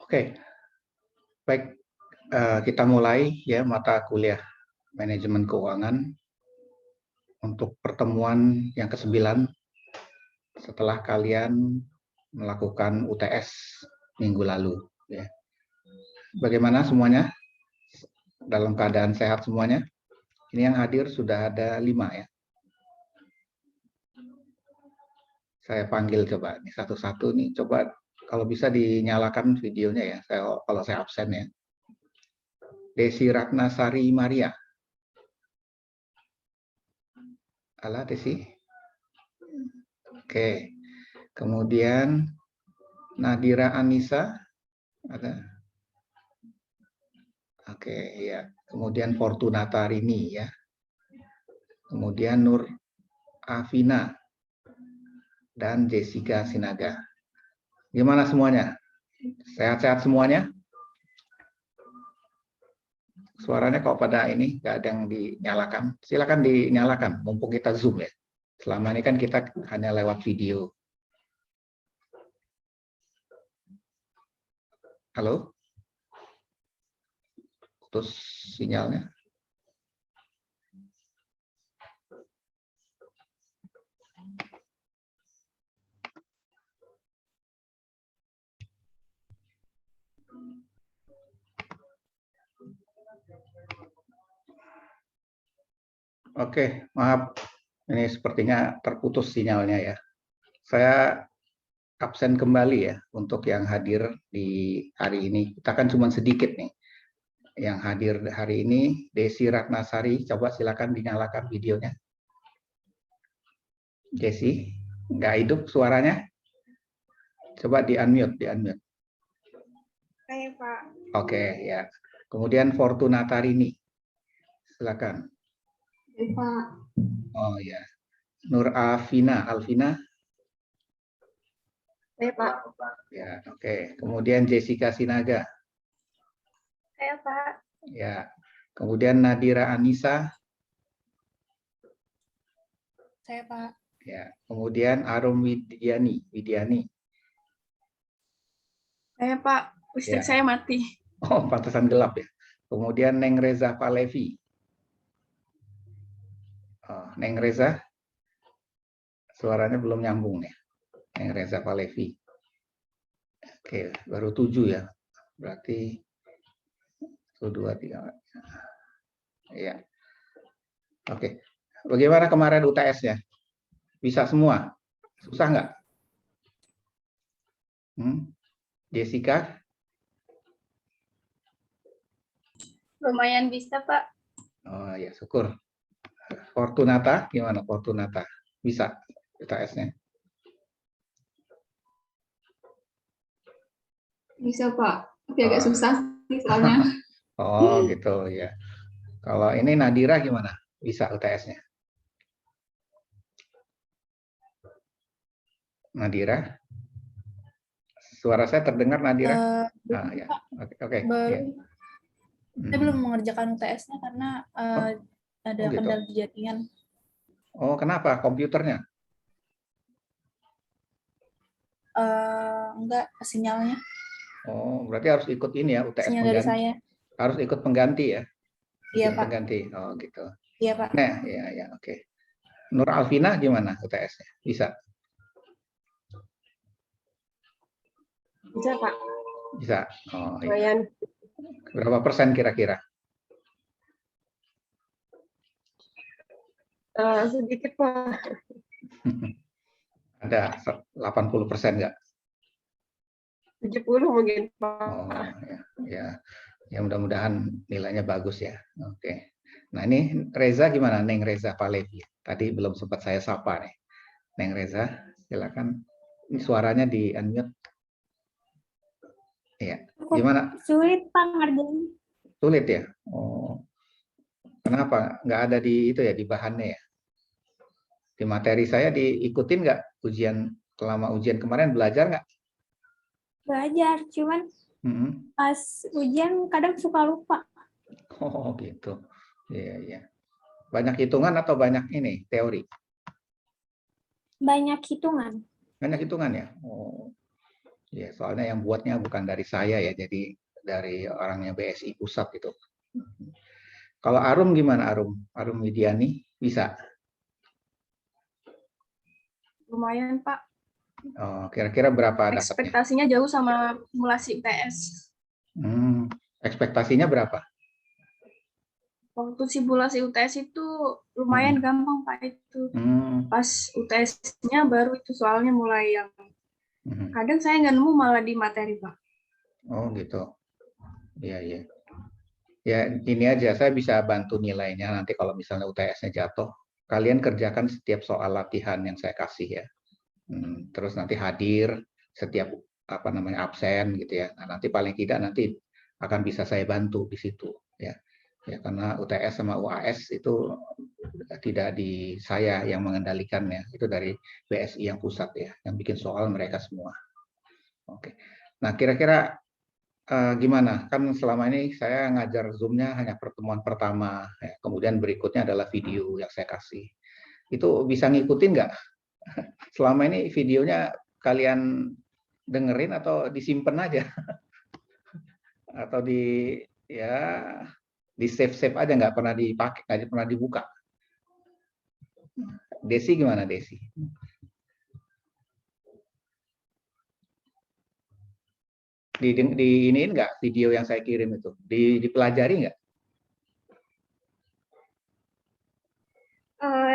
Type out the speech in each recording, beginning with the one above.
Oke, baik, kita mulai ya mata kuliah manajemen keuangan untuk pertemuan yang ke-9 setelah kalian melakukan UTS minggu lalu. Ya. Bagaimana semuanya? Dalam keadaan sehat semuanya? Ini yang hadir sudah ada 5 ya. Saya panggil coba nih satu-satu nih, coba kalau bisa dinyalakan videonya ya. Kalau saya absen ya. Desi Ratnasari Maria. Halo Desi. Oke. Kemudian Nadira Anissa ada. Oke, ya. Kemudian Fortunata Rini ya. Kemudian Nur Afina dan Jessica Sinaga. Gimana semuanya? Sehat-sehat semuanya? Suaranya kok pada ini nggak ada yang dinyalakan. Silakan dinyalakan, mumpung kita Zoom ya. Selama ini kan kita hanya lewat video. Halo? Putus sinyalnya. Oke, maaf. Ini sepertinya terputus sinyalnya ya. Saya absen kembali ya untuk yang hadir di hari ini. Kita kan cuma sedikit nih yang hadir hari ini. Desi Ratnasari, coba silakan dinyalakan videonya. Desi, nggak hidup suaranya? Coba di-unmute, di-unmute. Oke, Pak. Oke, ya. Kemudian Fortunata Rini, silakan. Oke, Pak. Oh ya. Nur Alvina. Oke, Pak. Ya, oke. Kemudian Jessica Sinaga. Oke, Pak. Ya. Kemudian Nadira Anissa. Saya, Pak. Ya. Kemudian Arum Widiani. Saya, Pak. Listrik Ya. saya mati. Oh, pantesan gelap ya. Kemudian Neng Reza Palevi. Oh, Neng Reza. Suaranya belum nyambung nih. Neng Reza Palevi. Oke, baru 7 ya. Berarti 1, 2, 3. Ya. Oke. Bagaimana kemarin UTS-nya? Bisa semua? Susah nggak? Jessica? Lumayan bisa, Pak. Oh ya, syukur. Fortunata, gimana Fortunata? Bisa UTS-nya? Bisa, Pak. Tapi agak susah sih soalnya. Oh gitu ya. Kalau ini Nadira gimana? Bisa UTS-nya? Nadira? Suara saya terdengar, Nadira? Ya. Pak, Oke. Ya. saya belum mengerjakan UTS-nya karena ada gitu. kendala di jaringan. Oh, kenapa? Komputernya? Enggak, sinyalnya. Oh, berarti harus ikut ini ya, UTS Sinyal dari pengganti. saya. Harus ikut pengganti ya? Iya, Bikin Pak. pengganti. Oh, gitu. Iya, Pak. Nah, ya, oke. Nur Alvina gimana UTS-nya? Bisa? Bisa, Pak. Bisa. Oh, iya. Lumayan. Berapa persen kira-kira? Sedikit, Pak. Ada 80% nggak? 70 mungkin, Pak. Oh, ya. Ya, mudah-mudahan nilainya bagus ya. Oke. Nah, ini Reza gimana? Neng Reza Palevi. Tadi belum sempat saya sapa nih. Neng Reza, silakan. Ini suaranya di unmute. Iya. Gimana? Sulit, Pak, ngerjain. Sulit ya? Oh. Kenapa? Nggak ada di itu ya, di bahannya ya? Di materi saya diikutin nggak ujian, selama ujian kemarin belajar nggak? Belajar, cuman pas ujian kadang suka lupa. Oh gitu. Iya. Banyak hitungan atau banyak ini teori? Banyak hitungan. Banyak hitungan ya. Oh, ya soalnya yang buatnya bukan dari saya ya, jadi dari orangnya BSI Pusat itu. Kalau Arum gimana Arum? Arum Widiani bisa? Lumayan, Pak. Oh, kira-kira berapa dapatnya? Ekspektasinya jauh sama simulasi UTS. Ekspektasinya berapa? Waktu simulasi UTS itu lumayan gampang, Pak, itu. Pas UTS-nya baru itu soalnya mulai yang kadang saya nggak nemu malah di materi, Pak. Oh gitu. Iya. Ya ini aja, saya bisa bantu nilainya nanti kalau misalnya UTS-nya jatuh. Kalian kerjakan setiap soal latihan yang saya kasih ya. Terus nanti hadir setiap absen gitu ya. Nah, nanti paling tidak nanti akan bisa saya bantu di situ ya. Ya karena UTS sama UAS itu tidak di saya yang mengendalikannya, itu dari BSI yang pusat ya, yang bikin soal mereka semua. Oke. Nah, kira-kira gimana? Kan selama ini saya ngajar Zoom-nya hanya pertemuan pertama, ya. Kemudian berikutnya adalah video yang saya kasih. Itu bisa ngikutin nggak? Selama ini videonya kalian dengerin atau disimpan aja? Atau di save aja, nggak pernah dipakai, nggak pernah dibuka? Desi gimana Desi? Di iniin nggak video yang saya kirim itu? Dipelajari nggak?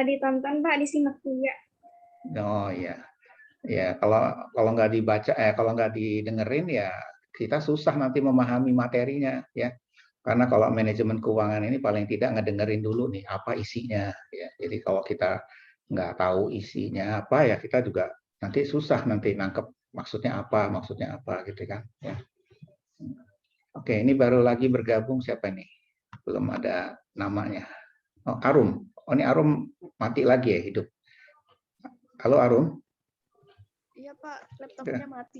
Ditonton, Pak, disimak juga. Oh iya. Ya, kalau nggak dibaca, kalau nggak didengerin ya kita susah nanti memahami materinya ya. Karena kalau manajemen keuangan ini paling tidak ngedengerin dulu nih apa isinya ya. Jadi kalau kita nggak tahu isinya apa ya kita juga nanti susah nanti nangkep maksudnya apa gitu kan ya. Oke, ini baru lagi bergabung siapa nih? Belum ada namanya. Oh, Arum. Oh, ini Arum mati lagi ya hidup. Halo Arum. Iya, Pak. Laptopnya mati.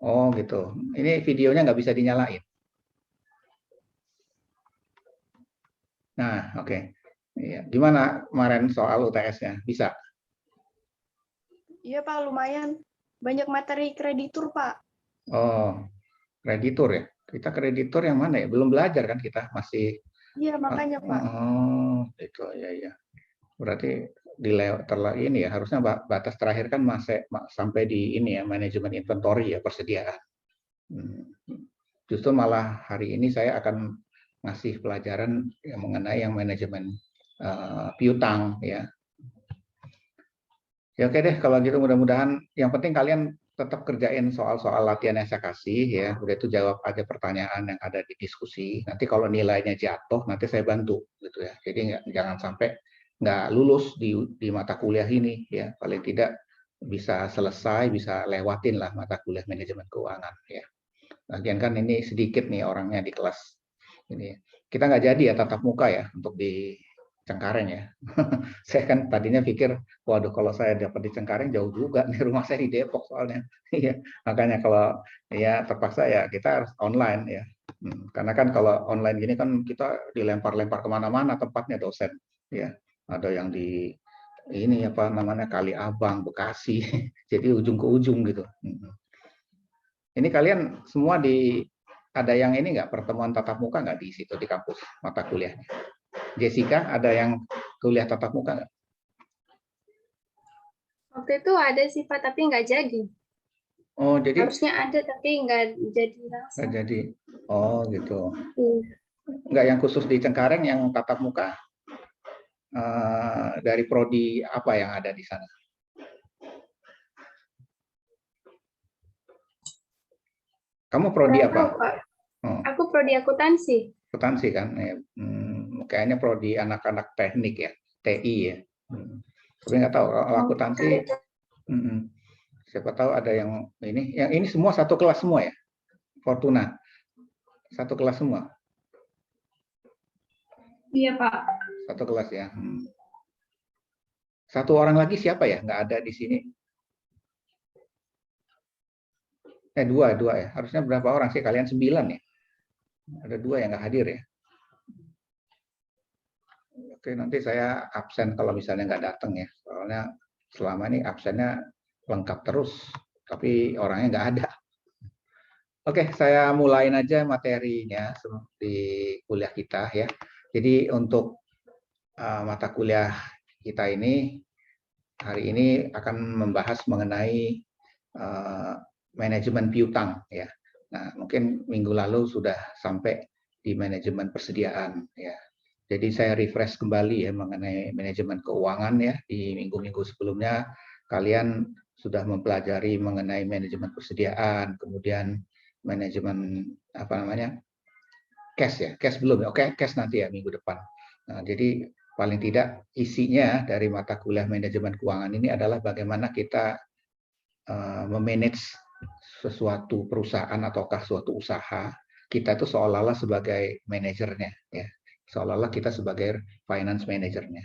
Oh gitu. Ini videonya nggak bisa dinyalain. Nah, oke. Iya. Gimana kemarin soal UTS-nya? Bisa? Iya, Pak. Lumayan. Banyak materi kreditur, Pak. Oh, kreditur ya. Kita kreditur yang mana ya? Belum belajar kan kita masih. Iya, makanya, Pak. Oh, itu ya. Berarti ini ya harusnya batas terakhir kan masih sampai di ini ya manajemen inventory ya persediaan. Justru malah hari ini saya akan ngasih pelajaran yang mengenai yang manajemen piutang ya. Ya oke deh kalau gitu mudah-mudahan yang penting kalian tetap kerjain soal-soal latihan yang saya kasih ya. Udah itu jawab aja pertanyaan yang ada di diskusi. Nanti kalau nilainya jatuh nanti saya bantu gitu ya. Jadi jangan sampai nggak lulus di mata kuliah ini ya. Paling tidak bisa selesai, bisa lewatin lah mata kuliah manajemen keuangan ya. Lagian kan ini sedikit nih orangnya di kelas ini. Kita nggak jadi ya tatap muka ya untuk di Cengkareng ya. Saya kan tadinya pikir, waduh kalau saya dapat di Cengkareng jauh juga nih, rumah saya di Depok soalnya. Iya, makanya kalau ya terpaksa ya kita harus online ya. Karena kan kalau online gini kan kita dilempar-lempar kemana-mana tempatnya dosen. Ya, ada yang di ini apa namanya Kali Abang, Bekasi, jadi ujung ke ujung gitu. Ini kalian semua ada yang ini nggak pertemuan tatap muka nggak di situ di kampus mata kuliahnya? Jessica, ada yang kuliah tatap muka nggak? Waktu itu ada sih Pak, tapi nggak jadi. Oh, jadi harusnya ada tapi nggak jadi langsung. nggak jadi. Oh, gitu. Iya. Nggak yang khusus di Cengkareng yang tatap muka dari prodi apa yang ada di sana? Kamu prodi Nggak apa? tahu, Pak. Oh, Aku prodi akuntansi. akuntansi kan? Kayaknya prodi anak-anak teknik ya, TI ya. Tapi nggak tahu kalau akuntansi. Siapa tahu ada yang ini semua satu kelas semua ya, Fortuna, satu kelas semua. Iya Pak. Satu kelas ya. Satu orang lagi siapa ya? Nggak ada di sini. Dua ya. Harusnya berapa orang sih? Kalian 9 ya? Ada 2 yang nggak hadir ya. Oke, nanti saya absen kalau misalnya nggak datang ya. Soalnya selama ini absennya lengkap terus, tapi orangnya nggak ada. Oke, saya mulain aja materinya di kuliah kita ya. Jadi untuk mata kuliah kita ini hari ini akan membahas mengenai manajemen piutang ya. Nah, mungkin minggu lalu sudah sampai di manajemen persediaan ya. Jadi saya refresh kembali ya mengenai manajemen keuangan ya. Di minggu-minggu sebelumnya kalian sudah mempelajari mengenai manajemen persediaan, kemudian manajemen apa namanya? Cash ya. Cash belum ya. Oke, cash nanti ya minggu depan. Nah, jadi paling tidak isinya dari mata kuliah manajemen keuangan ini adalah bagaimana kita memanage sesuatu perusahaan ataukah suatu usaha, kita itu seolah-olah sebagai manajernya ya, seolah-olah kita sebagai finance manajernya.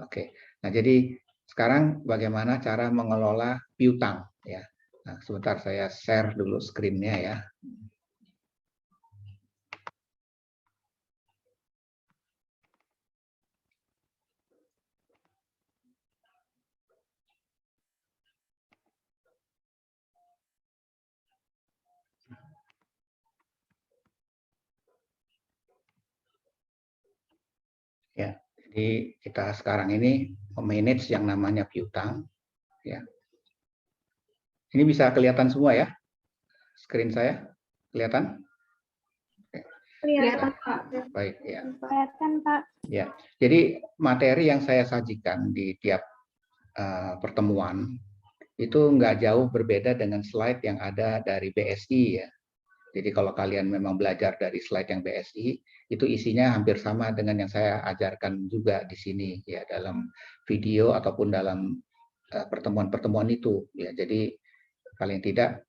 Oke, nah jadi sekarang bagaimana cara mengelola piutang ya. Nah, sebentar saya share dulu screen-nya ya. Ya, jadi kita sekarang ini memanage yang namanya piutang. Ya, ini bisa kelihatan semua ya, screen saya kelihatan? Kelihatan, Pak. Baik ya. Kelihatan, Pak. Ya, jadi materi yang saya sajikan di tiap pertemuan itu nggak jauh berbeda dengan slide yang ada dari BSI ya. Jadi kalau kalian memang belajar dari slide yang BSI, itu isinya hampir sama dengan yang saya ajarkan juga di sini ya dalam video ataupun dalam pertemuan-pertemuan itu ya. Jadi paling tidak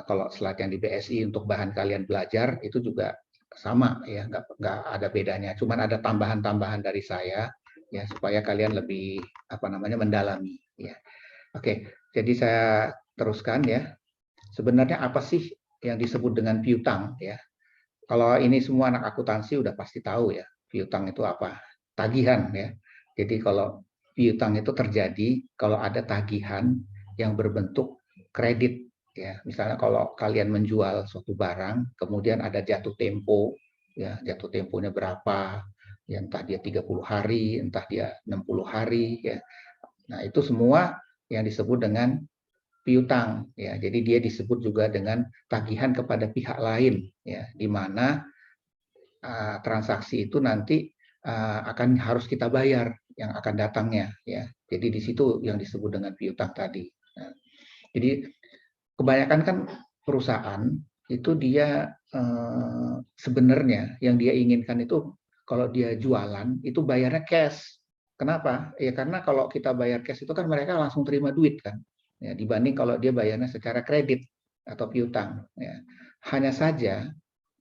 kalau slide yang di BSI untuk bahan kalian belajar itu juga sama ya, nggak ada bedanya. Cuman ada tambahan-tambahan dari saya ya supaya kalian lebih apa namanya mendalami ya. Oke, jadi saya teruskan ya. Sebenarnya apa sih yang disebut dengan piutang ya? Kalau ini semua anak akuntansi udah pasti tahu ya, piutang itu apa? Tagihan ya. Jadi kalau piutang itu terjadi kalau ada tagihan yang berbentuk kredit ya. Misalnya kalau kalian menjual suatu barang, kemudian ada jatuh tempo ya, jatuh temponya berapa? Ya, entah dia 30 hari, entah dia 60 hari ya. Nah, itu semua yang disebut dengan piutang ya. Jadi dia disebut juga dengan tagihan kepada pihak lain ya, di mana transaksi itu nanti akan harus kita bayar yang akan datangnya ya. Jadi di situ yang disebut dengan piutang tadi. Nah, jadi kebanyakan kan perusahaan itu dia sebenarnya yang dia inginkan itu kalau dia jualan itu bayarnya cash. Kenapa? Ya karena kalau kita bayar cash itu kan mereka langsung terima duit kan. Ya, dibanding kalau dia bayarnya secara kredit atau piutang. Ya. Hanya saja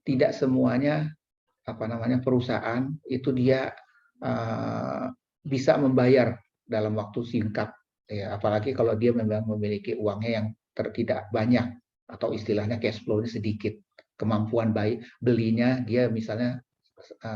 tidak semuanya apa namanya perusahaan itu dia bisa membayar dalam waktu singkat, ya, apalagi kalau dia memang memiliki uangnya yang tidak banyak atau istilahnya cash flow-nya sedikit, kemampuan belinya dia misalnya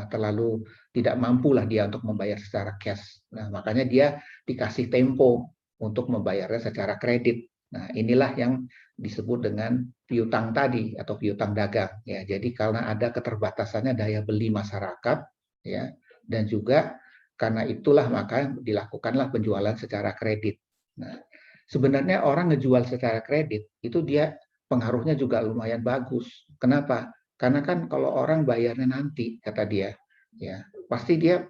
terlalu tidak mampu lah dia untuk membayar secara cash. Nah, makanya dia dikasih tempo untuk membayarnya secara kredit. Nah, inilah yang disebut dengan piutang tadi atau piutang dagang. Ya, jadi karena ada keterbatasannya daya beli masyarakat, ya, dan juga karena itulah maka dilakukanlah penjualan secara kredit. Nah, sebenarnya orang ngejual secara kredit itu dia pengaruhnya juga lumayan bagus. Kenapa? Karena kan kalau orang bayarnya nanti, kata dia, ya pasti dia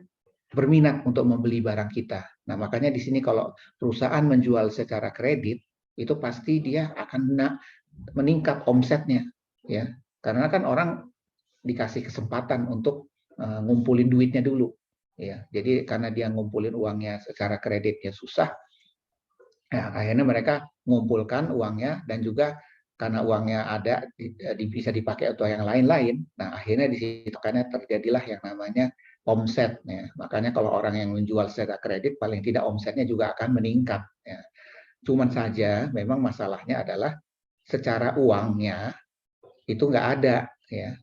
berminat untuk membeli barang kita. Nah, makanya di sini kalau perusahaan menjual secara kredit, itu pasti dia akan meningkat omsetnya, ya. Karena kan orang dikasih kesempatan untuk ngumpulin duitnya dulu, ya. Jadi karena dia ngumpulin uangnya secara kreditnya susah, ya, akhirnya mereka mengumpulkan uangnya dan juga karena uangnya ada bisa dipakai untuk yang lain-lain. Nah, akhirnya di situ karena terjadilah yang namanya omset. Ya. Makanya kalau orang yang menjual secara kredit, paling tidak omsetnya juga akan meningkat. Ya. Cuman saja, memang masalahnya adalah secara uangnya itu nggak ada. Ya.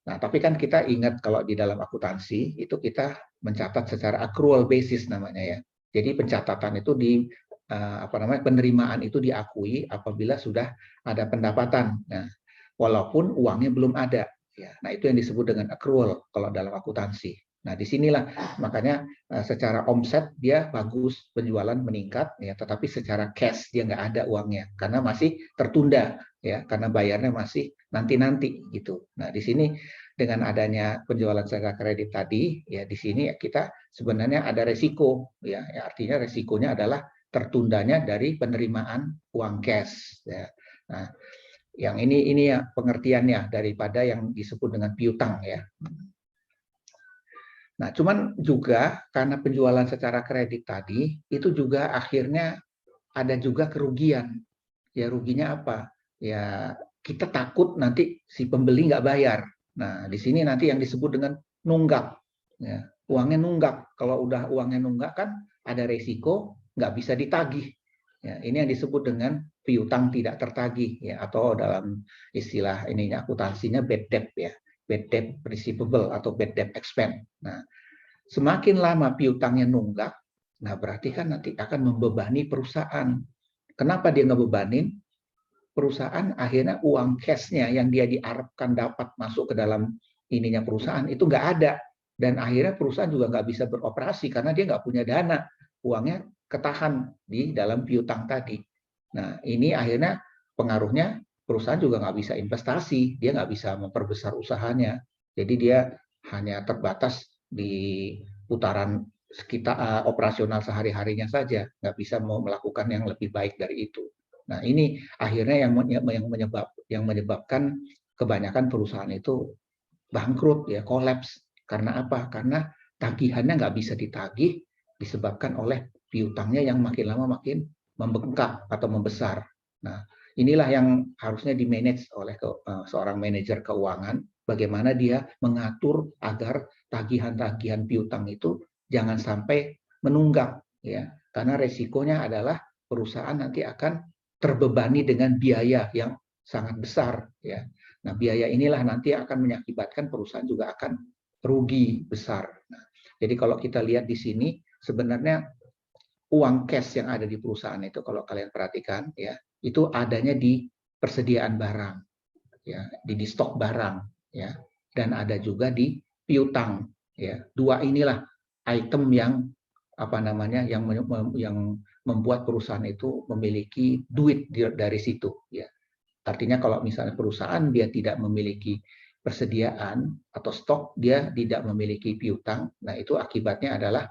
Nah, tapi kan kita ingat kalau di dalam akuntansi itu kita mencatat secara accrual basis namanya ya. Jadi pencatatan itu penerimaan itu diakui apabila sudah ada pendapatan. Nah, walaupun uangnya belum ada. Ya, nah itu yang disebut dengan accrual kalau dalam akuntansi. Nah, disinilah makanya secara omset dia bagus, penjualan meningkat, ya, tetapi secara cash dia nggak ada uangnya karena masih tertunda, ya, karena bayarnya masih nanti-nanti gitu. Nah, di sini dengan adanya penjualan secara kredit tadi, ya di sini kita sebenarnya ada resiko, ya artinya resikonya adalah tertundanya dari penerimaan uang cash. Ya. Nah, yang ini ya pengertiannya daripada yang disebut dengan piutang ya. Nah, cuman juga karena penjualan secara kredit tadi itu juga akhirnya ada juga kerugian. Ya ruginya apa? Ya kita takut nanti si pembeli nggak bayar. Nah, di sini nanti yang disebut dengan nunggak. Ya, uangnya nunggak. Kalau udah uangnya nunggak kan ada resiko nggak bisa ditagih. Ya, ini yang disebut dengan piutang tidak tertagih ya atau dalam istilah ininya akuntansinya bad debt ya. Bad debt receivable atau bad debt expense. Nah, semakin lama piutangnya nunggak, nah berarti kan nanti akan membebani perusahaan. Kenapa dia ngebebanin? Perusahaan akhirnya uang cash-nya yang dia diharapkan dapat masuk ke dalam ininya perusahaan itu nggak ada. Dan akhirnya perusahaan juga nggak bisa beroperasi karena dia nggak punya dana. Uangnya ketahan di dalam piutang tadi. Nah, ini akhirnya pengaruhnya perusahaan juga nggak bisa investasi. Dia nggak bisa memperbesar usahanya. Jadi dia hanya terbatas di putaran sekitar operasional sehari-harinya saja. Nggak bisa mau melakukan yang lebih baik dari itu. Nah, ini akhirnya yang menyebabkan kebanyakan perusahaan itu bangkrut ya, kolaps. Karena apa? Karena tagihannya nggak bisa ditagih disebabkan oleh piutangnya yang makin lama makin membengkak atau membesar. Nah, inilah yang harusnya dimanage oleh seorang manajer keuangan, bagaimana dia mengatur agar tagihan-tagihan piutang itu jangan sampai menunggak ya. Karena resikonya adalah perusahaan nanti akan terbebani dengan biaya yang sangat besar ya. Nah, biaya inilah nanti akan mengakibatkan perusahaan juga akan rugi besar. Nah, jadi kalau kita lihat di sini sebenarnya uang cash yang ada di perusahaan itu kalau kalian perhatikan ya, itu adanya di persediaan barang ya, di stok barang ya, dan ada juga di piutang ya. Dua inilah item yang apa namanya yang membuat perusahaan itu memiliki duit dari situ ya. Artinya kalau misalnya perusahaan dia tidak memiliki persediaan atau stok, dia tidak memiliki piutang, nah itu akibatnya adalah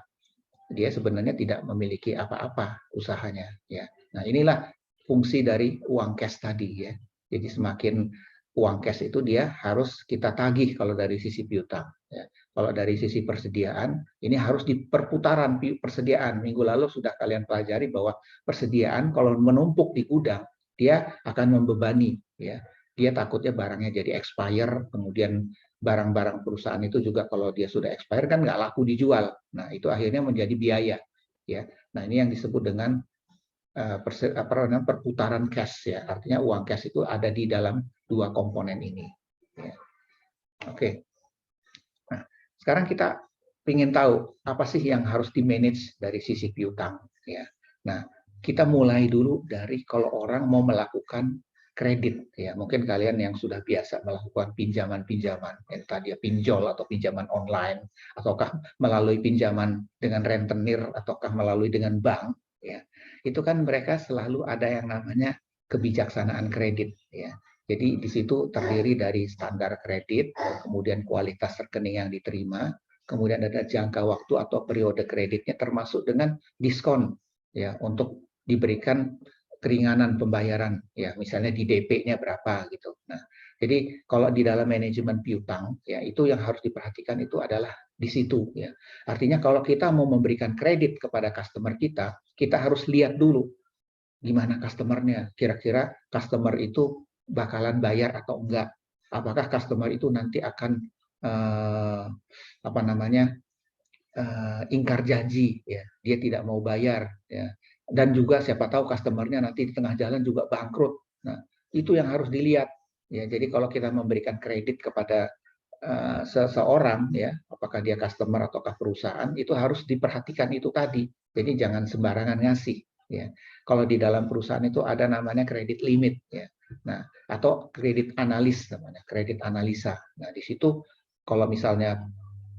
dia sebenarnya tidak memiliki apa-apa usahanya ya. Nah, inilah fungsi dari uang cash tadi ya. Jadi semakin uang cash itu dia harus kita tagih kalau dari sisi piutang ya. Kalau dari sisi persediaan ini harus di perputaran persediaan. Minggu lalu sudah kalian pelajari bahwa persediaan kalau menumpuk di gudang dia akan membebani ya. Dia takutnya barangnya jadi expire, kemudian barang-barang perusahaan itu juga kalau dia sudah expire kan nggak laku dijual. Nah, itu akhirnya menjadi biaya. Ya, nah ini yang disebut dengan perputaran cash ya. Artinya uang cash itu ada di dalam dua komponen ini. Ya. Oke. Nah, sekarang kita ingin tahu apa sih yang harus di-manage dari sisi piutang. Ya. Nah, kita mulai dulu dari kalau orang mau melakukan kredit. Ya, mungkin kalian yang sudah biasa melakukan pinjaman-pinjaman, entah dia pinjol atau pinjaman online, ataukah melalui pinjaman dengan rentenir, ataukah melalui dengan bank. Ya, itu kan mereka selalu ada yang namanya kebijaksanaan kredit. Ya. Jadi di situ terdiri dari standar kredit, kemudian kualitas rekening yang diterima, kemudian ada jangka waktu atau periode kreditnya, termasuk dengan diskon ya untuk diberikan keringanan pembayaran ya, misalnya di DP-nya berapa gitu. Nah, jadi kalau di dalam manajemen piutang ya itu yang harus diperhatikan itu adalah di situ ya. Artinya kalau kita mau memberikan kredit kepada customer kita, kita harus lihat dulu gimana customernya. Kira-kira customer itu bakalan bayar atau enggak. Apakah customer itu nanti akan ingkar janji ya, dia tidak mau bayar ya. Dan juga siapa tahu customernya nanti di tengah jalan juga bangkrut. Nah, itu yang harus dilihat ya. Jadi kalau kita memberikan kredit kepada seseorang ya, apakah dia customer ataukah perusahaan, itu harus diperhatikan itu tadi. Jadi jangan sembarangan ngasih ya. Kalau di dalam perusahaan itu ada namanya kredit limit ya. Nah, atau kredit analis namanya, kredit analisa. Nah, di situ kalau misalnya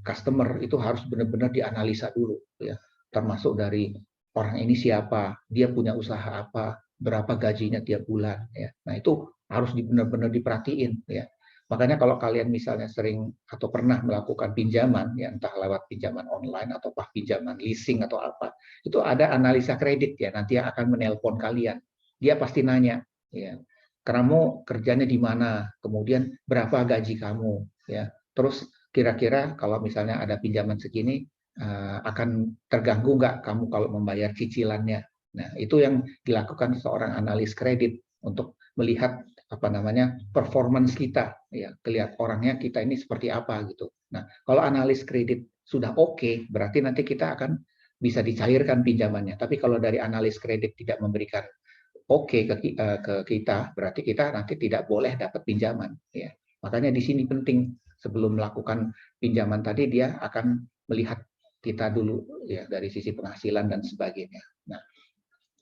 customer itu harus benar-benar dianalisa dulu ya, termasuk dari orang ini siapa, dia punya usaha apa, berapa gajinya tiap bulan ya. Nah, itu harus benar-benar diperhatiin ya. Makanya kalau kalian misalnya sering atau pernah melakukan pinjaman ya, entah lewat pinjaman online atau pinjaman leasing atau apa, itu ada analisa kredit ya, nanti yang akan menelpon kalian. Dia pasti nanya ya, kamu kerjanya di mana, kemudian berapa gaji kamu ya. Terus kira-kira kalau misalnya ada pinjaman segini, akan terganggu nggak kamu kalau membayar cicilannya. Nah, itu yang dilakukan seorang analis kredit untuk melihat performance kita, ya, kelihatan orangnya kita ini seperti apa gitu. Nah, kalau analis kredit sudah oke, berarti nanti kita akan bisa dicairkan pinjamannya. Tapi kalau dari analis kredit tidak memberikan oke ke kita, berarti kita nanti tidak boleh dapat pinjaman. Ya. Makanya di sini penting sebelum melakukan pinjaman tadi dia akan melihat kita dulu ya dari sisi penghasilan dan sebagainya. Nah,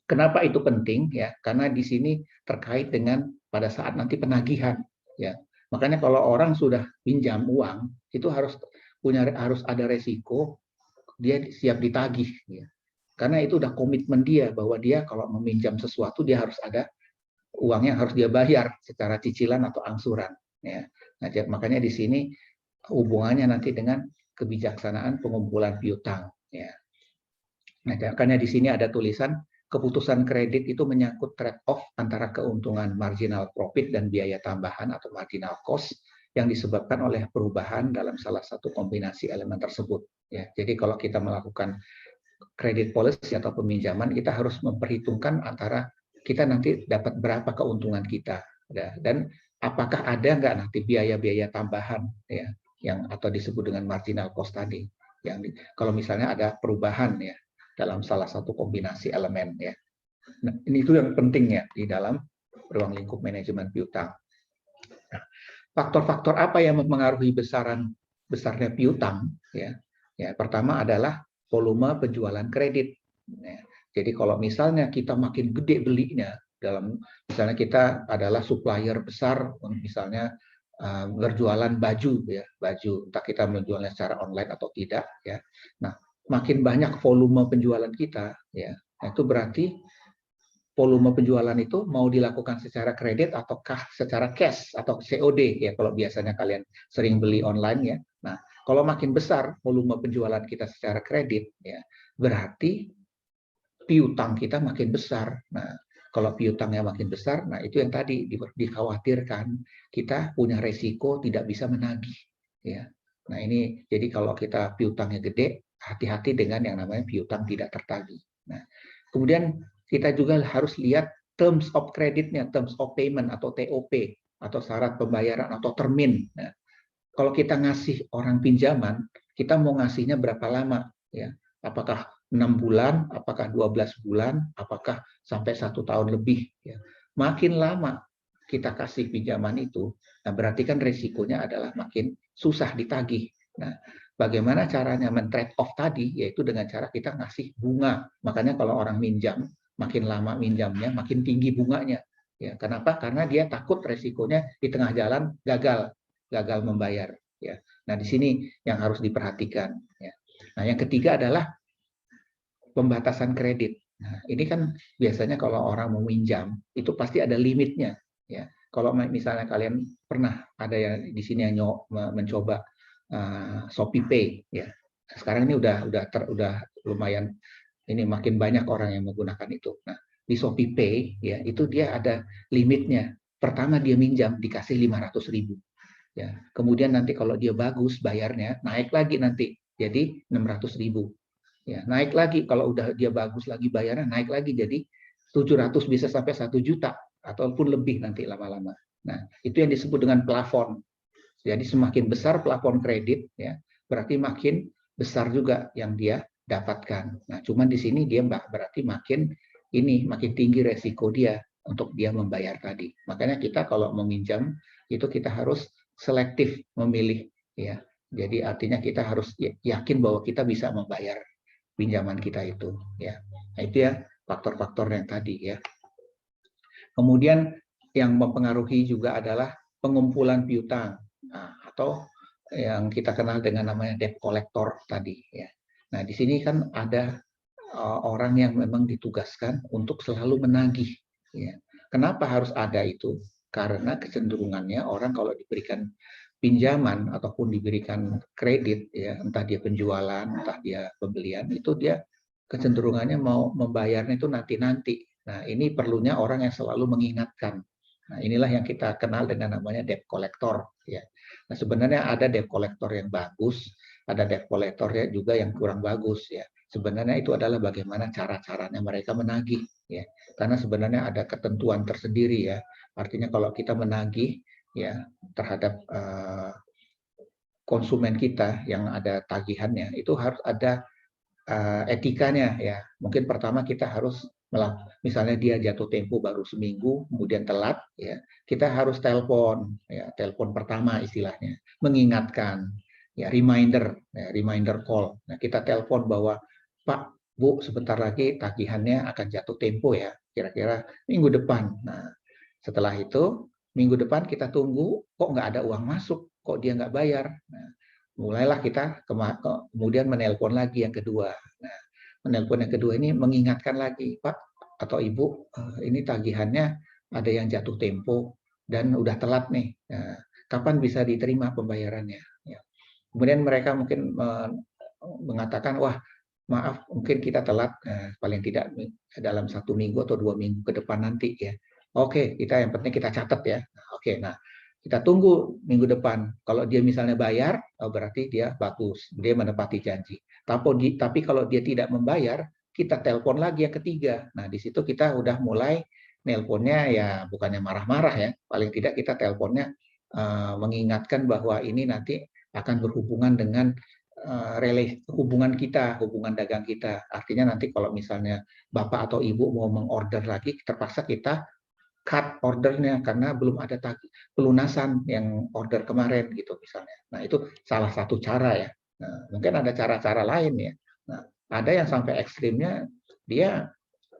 kenapa itu penting ya? Karena di sini terkait dengan pada saat nanti penagihan ya. Makanya kalau orang sudah pinjam uang itu harus ada resiko dia siap ditagih ya. Karena itu udah komitmen dia bahwa dia kalau meminjam sesuatu dia harus ada uangnya harus dia bayar secara cicilan atau angsuran ya. Nah, makanya di sini hubungannya nanti dengan kebijaksanaan pengumpulan piutang ya. Nah, makanya di sini ada tulisan keputusan kredit itu menyangkut trade-off antara keuntungan marginal profit dan biaya tambahan atau marginal cost yang disebabkan oleh perubahan dalam salah satu kombinasi elemen tersebut. Ya, jadi kalau kita melakukan kredit policy atau peminjaman, kita harus memperhitungkan antara kita nanti dapat berapa keuntungan kita, ya, dan apakah ada nggak nanti biaya-biaya tambahan, ya, yang atau disebut dengan marginal cost tadi, yang kalau misalnya ada perubahan ya dalam salah satu kombinasi elemen ya. Nah, ini itu yang penting ya di dalam ruang lingkup manajemen piutang. Nah, faktor-faktor apa yang mempengaruhi besarnya piutang ya? Ya, pertama adalah volume penjualan kredit. Ya, jadi kalau misalnya kita makin gede belinya, dalam misalnya kita adalah supplier besar, misalnya berjualan baju ya, baju entah kita menjualnya secara online atau tidak ya. Nah, makin banyak volume penjualan kita ya, itu berarti volume penjualan itu mau dilakukan secara kredit ataukah secara cash atau COD ya kalau biasanya kalian sering beli online ya. Nah, kalau makin besar volume penjualan kita secara kredit ya, berarti piutang kita makin besar. Nah, kalau piutangnya makin besar, nah itu yang tadi dikhawatirkan kita punya resiko tidak bisa menagih ya. Nah, ini jadi kalau kita piutangnya gede, hati-hati dengan yang namanya piutang tidak tertagih. Nah, kemudian kita juga harus lihat terms of credit-nya, terms of payment atau TOP atau syarat pembayaran atau termin. Nah, kalau kita ngasih orang pinjaman, kita mau ngasihnya berapa lama, ya? Apakah 6 bulan, apakah 12 bulan, apakah sampai 1 tahun lebih, ya? Makin lama kita kasih pinjaman itu, nah berarti kan risikonya adalah makin susah ditagih. Nah, bagaimana caranya men-trade off tadi, yaitu dengan cara kita ngasih bunga. Makanya kalau orang minjam, makin lama minjamnya, makin tinggi bunganya. Ya, kenapa? Karena dia takut resikonya di tengah jalan gagal membayar. Ya. Nah, di sini yang harus diperhatikan. Ya. Nah, yang ketiga adalah pembatasan kredit. Nah, ini kan biasanya kalau orang mau minjam, itu pasti ada limitnya. Ya. Kalau misalnya kalian pernah ada yang di sini yang mencoba Shopee Pay, ya. Sekarang ini udah lumayan, ini makin banyak orang yang menggunakan itu. Nah, di Shopee Pay, ya, itu dia ada limitnya. Pertama dia minjam dikasih 500.000. Ya. Kemudian nanti kalau dia bagus bayarnya, naik lagi nanti jadi 600.000. Ya, naik lagi kalau udah dia bagus lagi bayarnya, naik lagi jadi 700, bisa sampai 1 juta ataupun lebih nanti lama-lama. Nah, itu yang disebut dengan plafon. Jadi semakin besar plafon kredit, ya, berarti makin besar juga yang dia dapatkan. Nah, cuman di sini dia berarti makin tinggi resiko dia untuk dia membayar tadi. Makanya kita kalau meminjam itu kita harus selektif memilih, ya. Jadi artinya kita harus yakin bahwa kita bisa membayar pinjaman kita itu, ya. Nah, itu ya faktor-faktor yang tadi, ya. Kemudian yang mempengaruhi juga adalah pengumpulan piutang. Nah, atau yang kita kenal dengan namanya debt collector tadi, ya. Nah, di sini kan ada orang yang memang ditugaskan untuk selalu menagih, ya. Kenapa harus ada itu? Karena kecenderungannya orang kalau diberikan pinjaman ataupun diberikan kredit, ya, entah dia penjualan, entah dia pembelian, itu dia kecenderungannya mau membayarnya itu nanti-nanti. Nah, ini perlunya orang yang selalu mengingatkan. Nah, inilah yang kita kenal dengan namanya debt collector, ya. Nah, sebenarnya ada debt collector yang bagus, ada debt collector juga yang kurang bagus, ya. Sebenarnya itu adalah bagaimana cara-caranya mereka menagih, ya. Karena sebenarnya ada ketentuan tersendiri, ya. Artinya kalau kita menagih, ya, terhadap konsumen kita yang ada tagihannya, itu harus ada etikanya, ya. Mungkin pertama kita harus misalnya dia jatuh tempo baru seminggu, kemudian telat, ya, kita harus telepon, ya, telepon pertama istilahnya, mengingatkan, ya, reminder call. Nah, kita telepon bahwa Pak, Bu, sebentar lagi tagihannya akan jatuh tempo, ya, kira-kira minggu depan. Nah, setelah itu minggu depan kita tunggu, kok nggak ada uang masuk, kok dia nggak bayar. Nah, mulailah kita kemudian menelpon lagi yang kedua. Nah, menelpon yang kedua ini mengingatkan lagi, Pak atau Ibu, ini tagihannya ada yang jatuh tempo dan udah telat nih. Nah, kapan bisa diterima pembayarannya? Ya. Kemudian mereka mungkin mengatakan, wah, maaf, mungkin kita telat, paling tidak dalam 1 minggu atau 2 minggu ke depan nanti, ya. Oke, yang penting kita catat, ya. Nah, oke, nah kita tunggu minggu depan. Kalau dia misalnya bayar, berarti dia bagus, dia menepati janji. Tapi kalau dia tidak membayar, kita telepon lagi yang ketiga. Nah, di situ kita udah mulai nelponnya, ya bukannya marah-marah, ya. Paling tidak kita teleponnya mengingatkan bahwa ini nanti akan berhubungan dengan hubungan kita, hubungan dagang kita. Artinya nanti kalau misalnya Bapak atau Ibu mau mengorder lagi, terpaksa kita cut ordernya karena belum ada pelunasan yang order kemarin gitu misalnya. Nah, itu salah satu cara, ya. Nah, mungkin ada cara-cara lain, ya. Nah, ada yang sampai ekstrimnya dia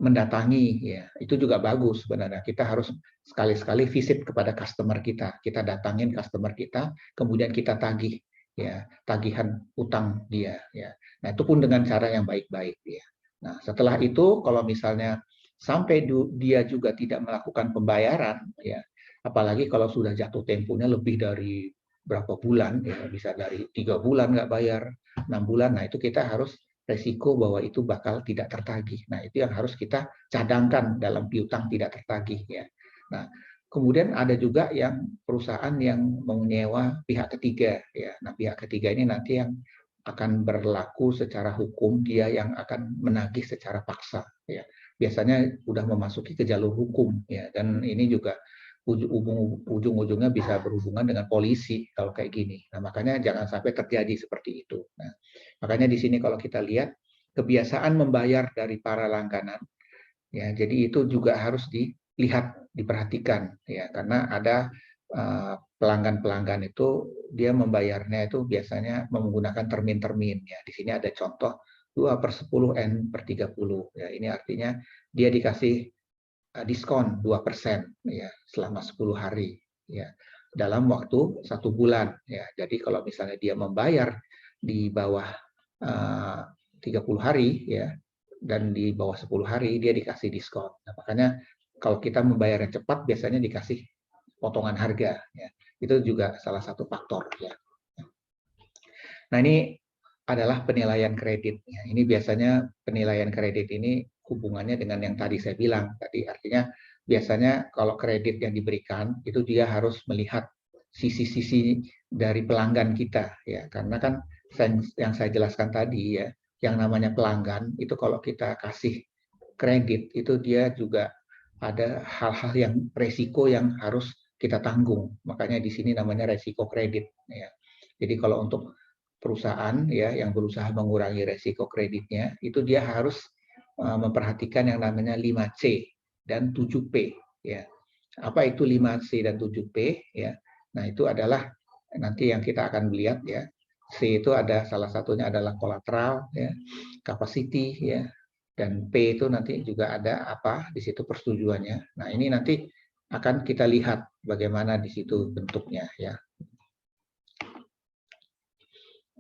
mendatangi, ya. Itu juga bagus sebenarnya. Kita harus sekali-sekali visit kepada customer kita. Kita datangin customer kita, kemudian kita tagih, ya, tagihan utang dia, ya. Nah, itu pun dengan cara yang baik-baik, ya. Nah, setelah itu kalau misalnya sampai dia juga tidak melakukan pembayaran, ya, apalagi kalau sudah jatuh temponya lebih dari berapa bulan, ya, bisa dari 3 bulan nggak bayar, 6 bulan, nah itu kita harus resiko bahwa itu bakal tidak tertagih. Nah, itu yang harus kita cadangkan dalam piutang tidak tertagih, ya. Nah, kemudian ada juga yang perusahaan yang menyewa pihak ketiga, ya. Nah, pihak ketiga ini nanti yang akan berlaku secara hukum, dia yang akan menagih secara paksa, ya. Biasanya sudah memasuki ke jalur hukum, ya, dan ini juga ujung-ujungnya bisa berhubungan dengan polisi kalau kayak gini. Nah, makanya jangan sampai terjadi seperti itu. Nah, makanya di sini kalau kita lihat kebiasaan membayar dari para langganan, ya, jadi itu juga harus dilihat, diperhatikan, ya, karena ada pelanggan-pelanggan itu dia membayarnya itu biasanya menggunakan termin-termin. Ya, di sini ada contoh 2/10 N/30. Ya, ini artinya dia dikasih diskon 2% ya selama 10 hari ya dalam waktu 1 bulan ya. Jadi kalau misalnya dia membayar di bawah 30 hari ya dan di bawah 10 hari dia dikasih diskon. Nah, makanya kalau kita membayarnya cepat biasanya dikasih potongan harga ya. Itu juga salah satu faktor ya. Nah, ini adalah penilaian kredit ya. Ini biasanya penilaian kredit ini hubungannya dengan yang tadi saya bilang tadi, artinya biasanya kalau kredit yang diberikan itu dia harus melihat sisi-sisi dari pelanggan kita ya, karena kan yang saya jelaskan tadi ya, yang namanya pelanggan itu kalau kita kasih kredit itu dia juga ada hal-hal yang resiko yang harus kita tanggung, makanya di sini namanya resiko kredit ya. Jadi kalau untuk perusahaan ya yang berusaha mengurangi resiko kreditnya itu dia harus memperhatikan yang namanya 5C dan 7P ya. Apa itu 5C dan 7P ya? Nah, itu adalah nanti yang kita akan lihat ya. C itu ada salah satunya adalah collateral ya, capacity ya. Dan P itu nanti juga ada apa di situ persetujuannya. Nah, ini nanti akan kita lihat bagaimana di situ bentuknya ya.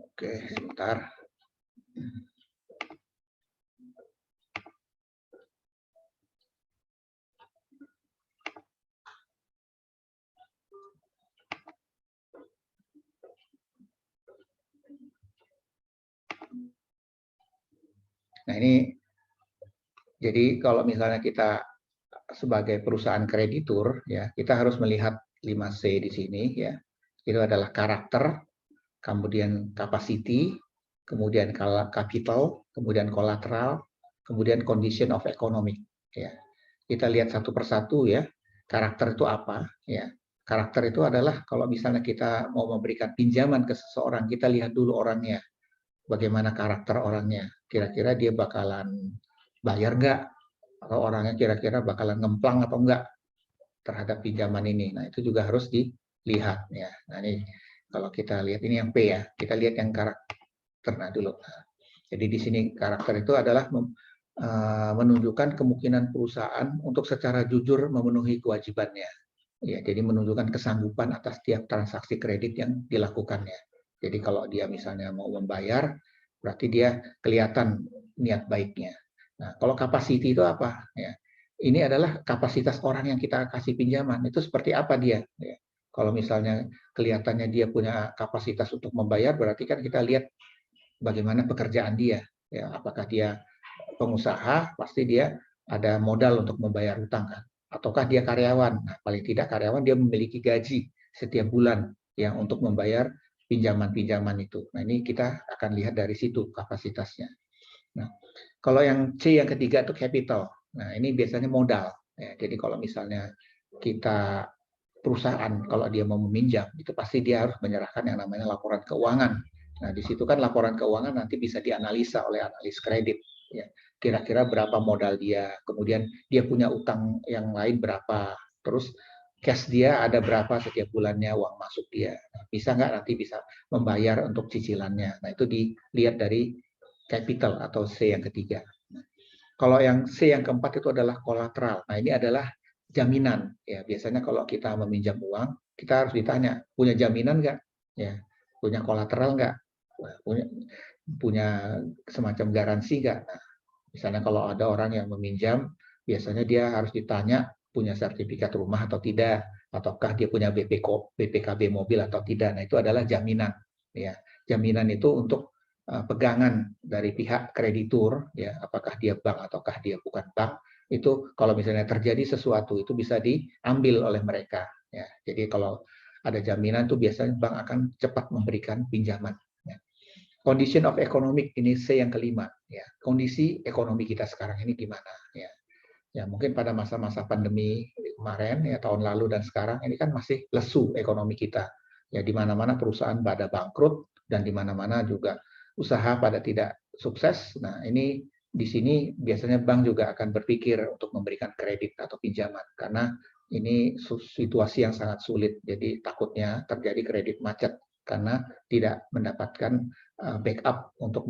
Oke, sebentar. Nah, ini jadi kalau misalnya kita sebagai perusahaan kreditur ya, kita harus melihat 5C di sini ya. Itu adalah karakter, kemudian capacity, kemudian capital, kemudian collateral, kemudian condition of economic ya. Kita lihat satu persatu ya. Karakter itu apa ya? Karakter itu adalah kalau misalnya kita mau memberikan pinjaman ke seseorang, kita lihat dulu orangnya. Bagaimana karakter orangnya? Kira-kira dia bakalan bayar nggak? Atau orangnya kira-kira bakalan ngemplang atau enggak terhadap pinjaman ini. Nah, itu juga harus dilihat ya. Nah, ini kalau kita lihat ini yang P ya. Kita lihat yang karakter dulu. Nah, jadi di sini karakter itu adalah menunjukkan kemungkinan perusahaan untuk secara jujur memenuhi kewajibannya. Ya, jadi menunjukkan kesanggupan atas setiap transaksi kredit yang dilakukannya. Jadi kalau dia misalnya mau membayar, berarti dia kelihatan niat baiknya. Nah, kalau capacity itu apa? Ya, ini adalah kapasitas orang yang kita kasih pinjaman. Itu seperti apa dia? Ya. Kalau misalnya kelihatannya dia punya kapasitas untuk membayar, berarti kan kita lihat bagaimana pekerjaan dia. Ya, apakah dia pengusaha, pasti dia ada modal untuk membayar hutang kan? Ataukah dia karyawan? Nah, paling tidak karyawan dia memiliki gaji setiap bulan yang untuk membayar pinjaman-pinjaman itu. Nah, ini kita akan lihat dari situ kapasitasnya. Nah, kalau yang C yang ketiga itu capital. Nah, ini biasanya modal. Ya, jadi kalau misalnya kita perusahaan kalau dia mau meminjam itu pasti dia harus menyerahkan yang namanya laporan keuangan. Nah, di situ kan laporan keuangan nanti bisa dianalisa oleh analis kredit. Ya, kira-kira berapa modal dia, kemudian dia punya utang yang lain berapa, terus cash dia ada berapa setiap bulannya uang masuk dia. Nah, bisa nggak nanti bisa membayar untuk cicilannya. Nah, itu dilihat dari capital atau C yang ketiga. Kalau yang C yang keempat itu adalah kolateral. Nah, ini adalah jaminan. Ya, biasanya kalau kita meminjam uang, kita harus ditanya, punya jaminan nggak? Ya, punya kolateral nggak? Punya semacam garansi nggak? Nah, misalnya kalau ada orang yang meminjam, biasanya dia harus ditanya punya sertifikat rumah atau tidak, ataukah dia punya BPKB mobil atau tidak. Nah, itu adalah jaminan. Ya, jaminan itu untuk pegangan dari pihak kreditur, ya, apakah dia bank ataukah dia bukan bank, itu kalau misalnya terjadi sesuatu itu bisa diambil oleh mereka. Ya, jadi kalau ada jaminan itu biasanya bank akan cepat memberikan pinjaman. Ya. Condition of economic ini C yang kelima. Ya, kondisi ekonomi kita sekarang ini gimana? Ya. Ya, mungkin pada masa-masa pandemi kemarin, ya tahun lalu dan sekarang ini kan masih lesu ekonomi kita. Ya, di mana-mana perusahaan pada bangkrut dan di mana-mana juga usaha pada tidak sukses. Nah, ini di sini biasanya bank juga akan berpikir untuk memberikan kredit atau pinjaman karena ini situasi yang sangat sulit. Jadi takutnya terjadi kredit macet karena tidak mendapatkan backup untuk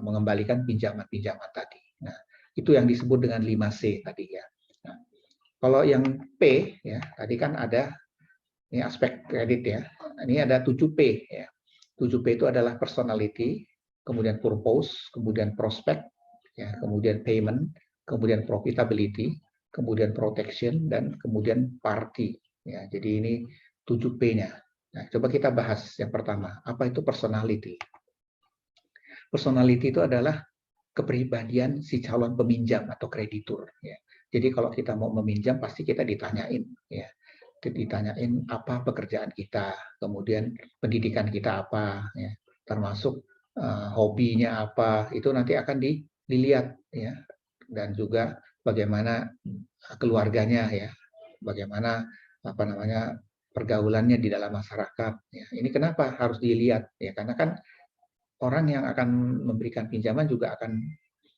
mengembalikan pinjaman-pinjaman tadi. Nah, itu yang disebut dengan 5C tadi ya. Nah, kalau yang P ya, tadi kan ada ini aspek kredit ya. Ini ada 7P ya. 7P itu adalah personality, kemudian purpose, kemudian prospect, ya, kemudian payment, kemudian profitability, kemudian protection, dan kemudian party. Ya, jadi ini 7P-nya. Nah, coba kita bahas yang pertama. Apa itu personality? Personality itu adalah kepribadian si calon peminjam atau kreditur. Ya. Jadi kalau kita mau meminjam pasti kita ditanyain, ya, ditanyain apa pekerjaan kita, kemudian pendidikan kita apa, ya, termasuk hobinya apa, itu nanti akan dilihat, ya, dan juga bagaimana keluarganya, ya, bagaimana apa namanya pergaulannya di dalam masyarakat. Ya. Ini kenapa harus dilihat, ya, karena kan orang yang akan memberikan pinjaman juga akan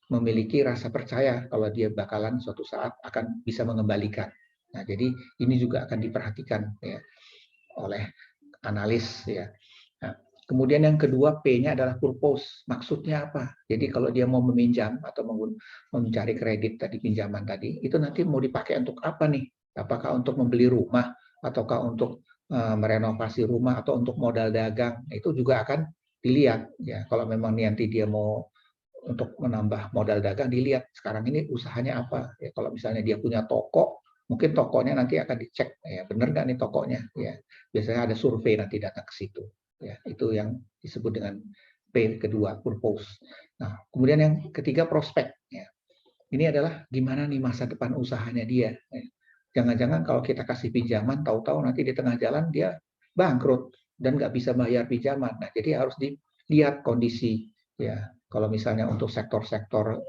memiliki rasa percaya kalau dia bakalan suatu saat akan bisa mengembalikan. Nah, jadi ini juga akan diperhatikan ya oleh analis ya. Nah, kemudian yang kedua P-nya adalah purpose. Maksudnya apa? Jadi kalau dia mau meminjam atau mencari kredit tadi pinjaman tadi, itu nanti mau dipakai untuk apa nih? Apakah untuk membeli rumah ataukah untuk merenovasi rumah atau untuk modal dagang? Itu juga akan dilihat ya. Kalau memang nanti dia mau untuk menambah modal dagang, dilihat sekarang ini usahanya apa. Ya, kalau misalnya dia punya toko, mungkin tokonya nanti akan dicek, ya benar nggak nih tokonya. Ya, biasanya ada survei nanti datang ke situ. Ya, itu yang disebut dengan P kedua, purpose. Nah, kemudian yang ketiga prospek. Ya. Ini adalah gimana nih masa depan usahanya dia. Jangan-jangan kalau kita kasih pinjaman, tahu-tahu nanti di tengah jalan dia bangkrut dan nggak bisa bayar pinjaman. Nah, jadi harus dilihat kondisi. Ya, kalau misalnya untuk sektor-sektor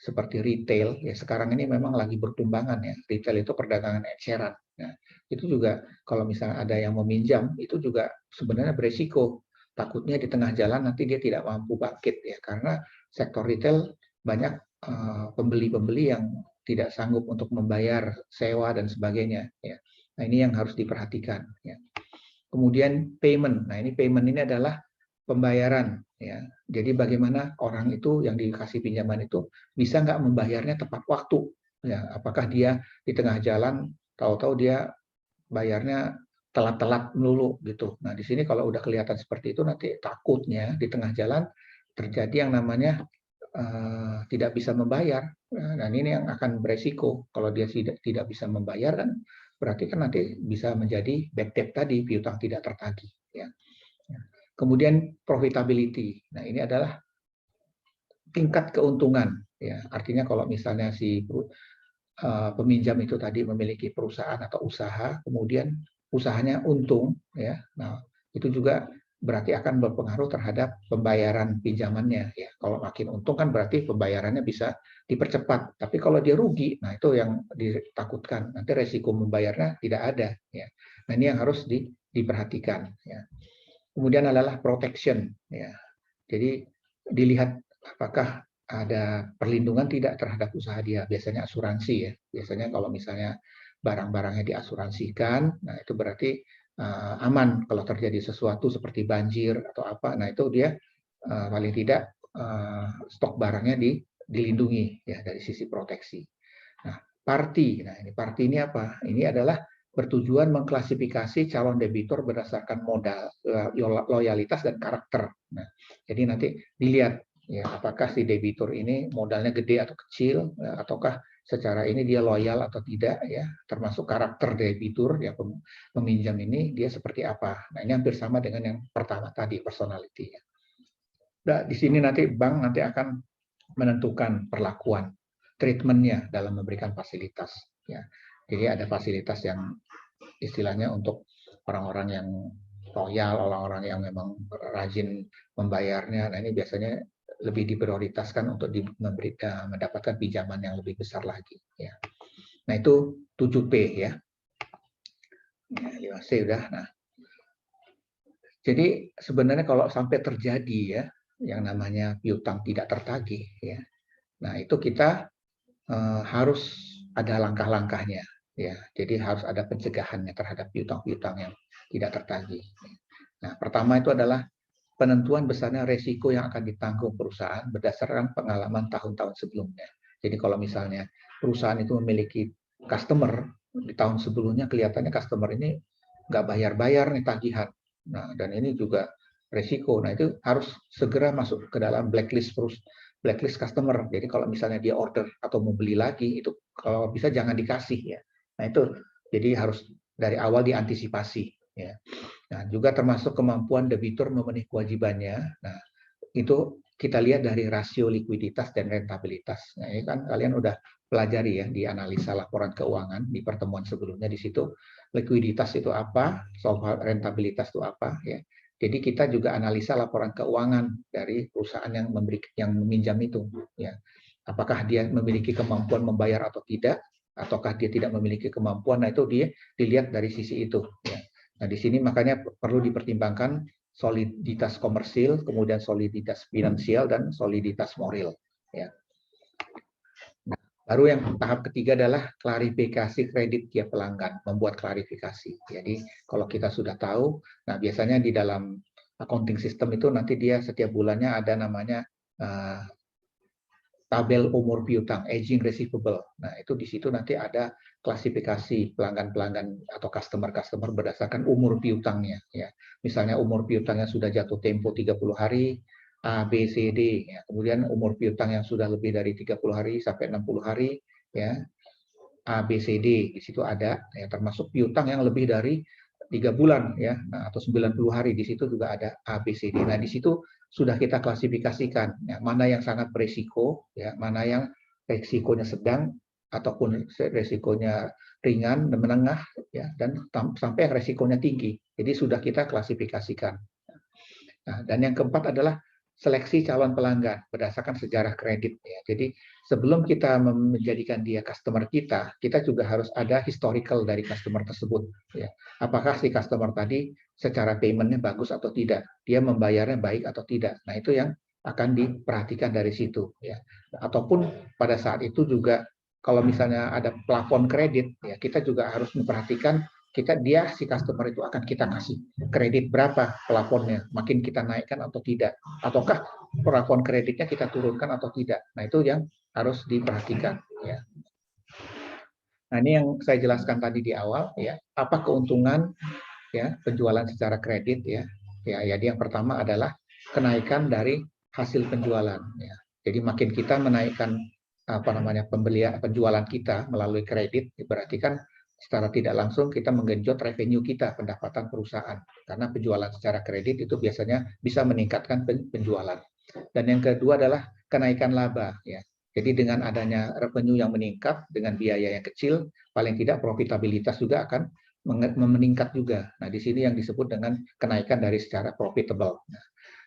seperti retail, ya sekarang ini memang lagi bertumbangan ya. Retail itu perdagangan eceran. Nah, itu juga kalau misalnya ada yang meminjam, itu juga sebenarnya beresiko. Takutnya di tengah jalan nanti dia tidak mampu bangkit ya, karena sektor retail banyak pembeli-pembeli yang tidak sanggup untuk membayar sewa dan sebagainya. Ya. Nah, ini yang harus diperhatikan. Ya. Kemudian payment. Nah, ini payment ini adalah pembayaran. Ya. Jadi bagaimana orang itu yang dikasih pinjaman itu bisa nggak membayarnya tepat waktu. Ya. Apakah dia di tengah jalan tahu-tahu dia bayarnya telat-telat melulu gitu. Nah, di sini kalau udah kelihatan seperti itu nanti takutnya di tengah jalan terjadi yang namanya tidak bisa membayar. Dan ini yang akan beresiko. Kalau dia tidak bisa membayar kan berarti kan nanti bisa menjadi bad debt tadi, piutang tidak tertagih. Ya. Kemudian profitability. Nah, ini adalah tingkat keuntungan. Ya. Artinya kalau misalnya si peminjam itu tadi memiliki perusahaan atau usaha, kemudian usahanya untung, ya. Nah, itu juga berarti akan berpengaruh terhadap pembayaran pinjamannya. Ya, kalau makin untung kan berarti pembayarannya bisa dipercepat. Tapi kalau dia rugi, nah itu yang ditakutkan. Nanti resiko membayarnya tidak ada. Ya. Nah, ini yang harus diperhatikan. Ya. Kemudian adalah protection. Ya. Jadi dilihat apakah ada perlindungan tidak terhadap usaha dia. Biasanya asuransi ya. Biasanya kalau misalnya barang-barangnya diasuransikan, nah itu berarti aman kalau terjadi sesuatu seperti banjir atau apa. Nah itu dia paling tidak stok barangnya dilindungi ya dari sisi proteksi. Nah, party. Nah, ini party ini apa? Ini adalah bertujuan mengklasifikasi calon debitur berdasarkan modal, loyalitas dan karakter. Nah, jadi nanti dilihat ya apakah si debitur ini modalnya gede atau kecil, ataukah secara ini dia loyal atau tidak ya, termasuk karakter debitur ya peminjam ini dia seperti apa. Nah, ini hampir sama dengan yang pertama tadi, personality ya. Nah, di sini nanti bank nanti akan menentukan perlakuan treatmentnya dalam memberikan fasilitas ya. Jadi ada fasilitas yang istilahnya untuk orang-orang yang loyal, orang-orang yang memang rajin membayarnya. Nah, ini biasanya lebih diprioritaskan untuk mendapatkan pinjaman yang lebih besar lagi. Ya. Nah itu 7P ya. 5C udah. Nah, jadi sebenarnya kalau sampai terjadi ya yang namanya piutang tidak tertagih ya, nah itu kita harus ada langkah-langkahnya ya. Jadi harus ada pencegahannya terhadap piutang-piutang yang tidak tertagih. Nah pertama itu adalah penentuan besarnya resiko yang akan ditanggung perusahaan berdasarkan pengalaman tahun-tahun sebelumnya. Jadi kalau misalnya perusahaan itu memiliki customer di tahun sebelumnya kelihatannya customer ini nggak bayar-bayar nih tagihan. Nah, dan ini juga resiko. Nah, itu harus segera masuk ke dalam blacklist customer. Jadi kalau misalnya dia order atau mau beli lagi, itu kalau bisa jangan dikasih ya. Nah, itu jadi harus dari awal diantisipasi ya. Nah, juga termasuk kemampuan debitur memenuhi kewajibannya. Nah, itu kita lihat dari rasio likuiditas dan rentabilitas. Nah, ini kan kalian udah pelajari ya di analisa laporan keuangan di pertemuan sebelumnya. Di situ likuiditas itu apa, rentabilitas itu apa ya. Jadi kita juga analisa laporan keuangan dari perusahaan yang meminjam itu ya. Apakah dia memiliki kemampuan membayar atau tidak, ataukah dia tidak memiliki kemampuan. Nah, itu dia dilihat dari sisi itu ya. Nah, di sini makanya perlu dipertimbangkan soliditas komersil, kemudian soliditas finansial, dan soliditas moral. Ya. Nah, baru yang tahap ketiga adalah klarifikasi kredit tiap pelanggan, membuat klarifikasi. Jadi kalau kita sudah tahu, nah biasanya di dalam accounting system itu nanti dia setiap bulannya ada namanya tabel umur piutang, aging receivable. Nah, itu di situ nanti ada klasifikasi pelanggan-pelanggan atau customer-customer berdasarkan umur piutangnya. Ya. Misalnya umur piutangnya sudah jatuh tempo 30 hari, A, B, C, D. Ya. Kemudian umur piutang yang sudah lebih dari 30 hari sampai 60 hari, ya, A, B, C, D. Di situ ada, ya, termasuk piutang yang lebih dari 3 bulan, ya, nah, atau 90 hari. Di situ juga ada A, B, C, D. Nah, di situ sudah kita klasifikasikan ya, mana yang sangat berisiko, ya, mana yang risikonya sedang ataupun risikonya ringan dan menengah, ya, dan sampai risikonya tinggi. Jadi sudah kita klasifikasikan. Nah, dan yang keempat adalah seleksi calon pelanggan berdasarkan sejarah kredit. Ya. Jadi sebelum kita menjadikan dia customer kita juga harus ada historical dari customer tersebut. Ya. Apakah si customer tadi secara payment-nya bagus atau tidak, dia membayarnya baik atau tidak. Nah itu yang akan diperhatikan dari situ. Ya. Ataupun pada saat itu juga kalau misalnya ada plafon kredit, ya kita juga harus memperhatikan si customer itu akan kita kasih kredit berapa plafonnya, makin kita naikkan atau tidak, ataukah plafon kreditnya kita turunkan atau tidak. Nah itu yang harus diperhatikan ya. Nah ini yang saya jelaskan tadi di awal ya, apa keuntungan ya penjualan secara kredit ya. Jadi yang pertama adalah kenaikan dari hasil penjualan ya. Jadi makin kita menaikkan penjualan kita melalui kredit, berarti kan secara tidak langsung kita menggenjot revenue kita, pendapatan perusahaan. Karena penjualan secara kredit itu biasanya bisa meningkatkan penjualan. Dan yang kedua adalah kenaikan laba ya. Jadi dengan adanya revenue yang meningkat dengan biaya yang kecil, paling tidak profitabilitas juga akan meningkat juga. Nah, di sini yang disebut dengan kenaikan dari secara profitable.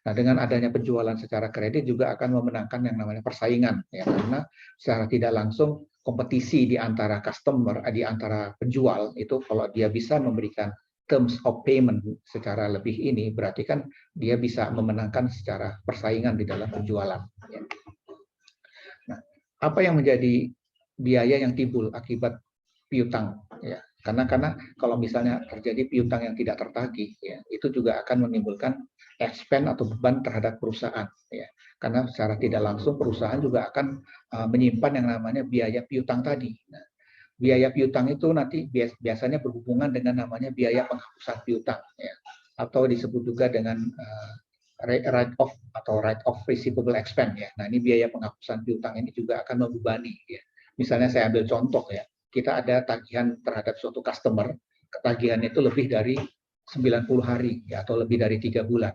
Nah, dengan adanya penjualan secara kredit juga akan memenangkan yang namanya persaingan ya, karena secara tidak langsung kompetisi di antara customer, di antara penjual itu kalau dia bisa memberikan terms of payment secara lebih ini, berarti kan dia bisa memenangkan secara persaingan di dalam penjualan. Ya. Nah, apa yang menjadi biaya yang timbul akibat piutang? Ya, karena kalau misalnya terjadi piutang yang tidak tertagih, ya, itu juga akan menimbulkan expense atau beban terhadap perusahaan. Ya. Karena secara tidak langsung perusahaan juga akan menyimpan yang namanya biaya piutang tadi. Nah, biaya piutang itu nanti biasanya berhubungan dengan namanya biaya penghapusan piutang, ya. Atau disebut juga dengan write-off atau write-off receivable expense. Ya. Nah ini biaya penghapusan piutang ini juga akan membebani. Ya. Misalnya saya ambil contoh ya, kita ada tagihan terhadap suatu customer, ketagihannya itu lebih dari 90 hari ya, atau lebih dari 3 bulan.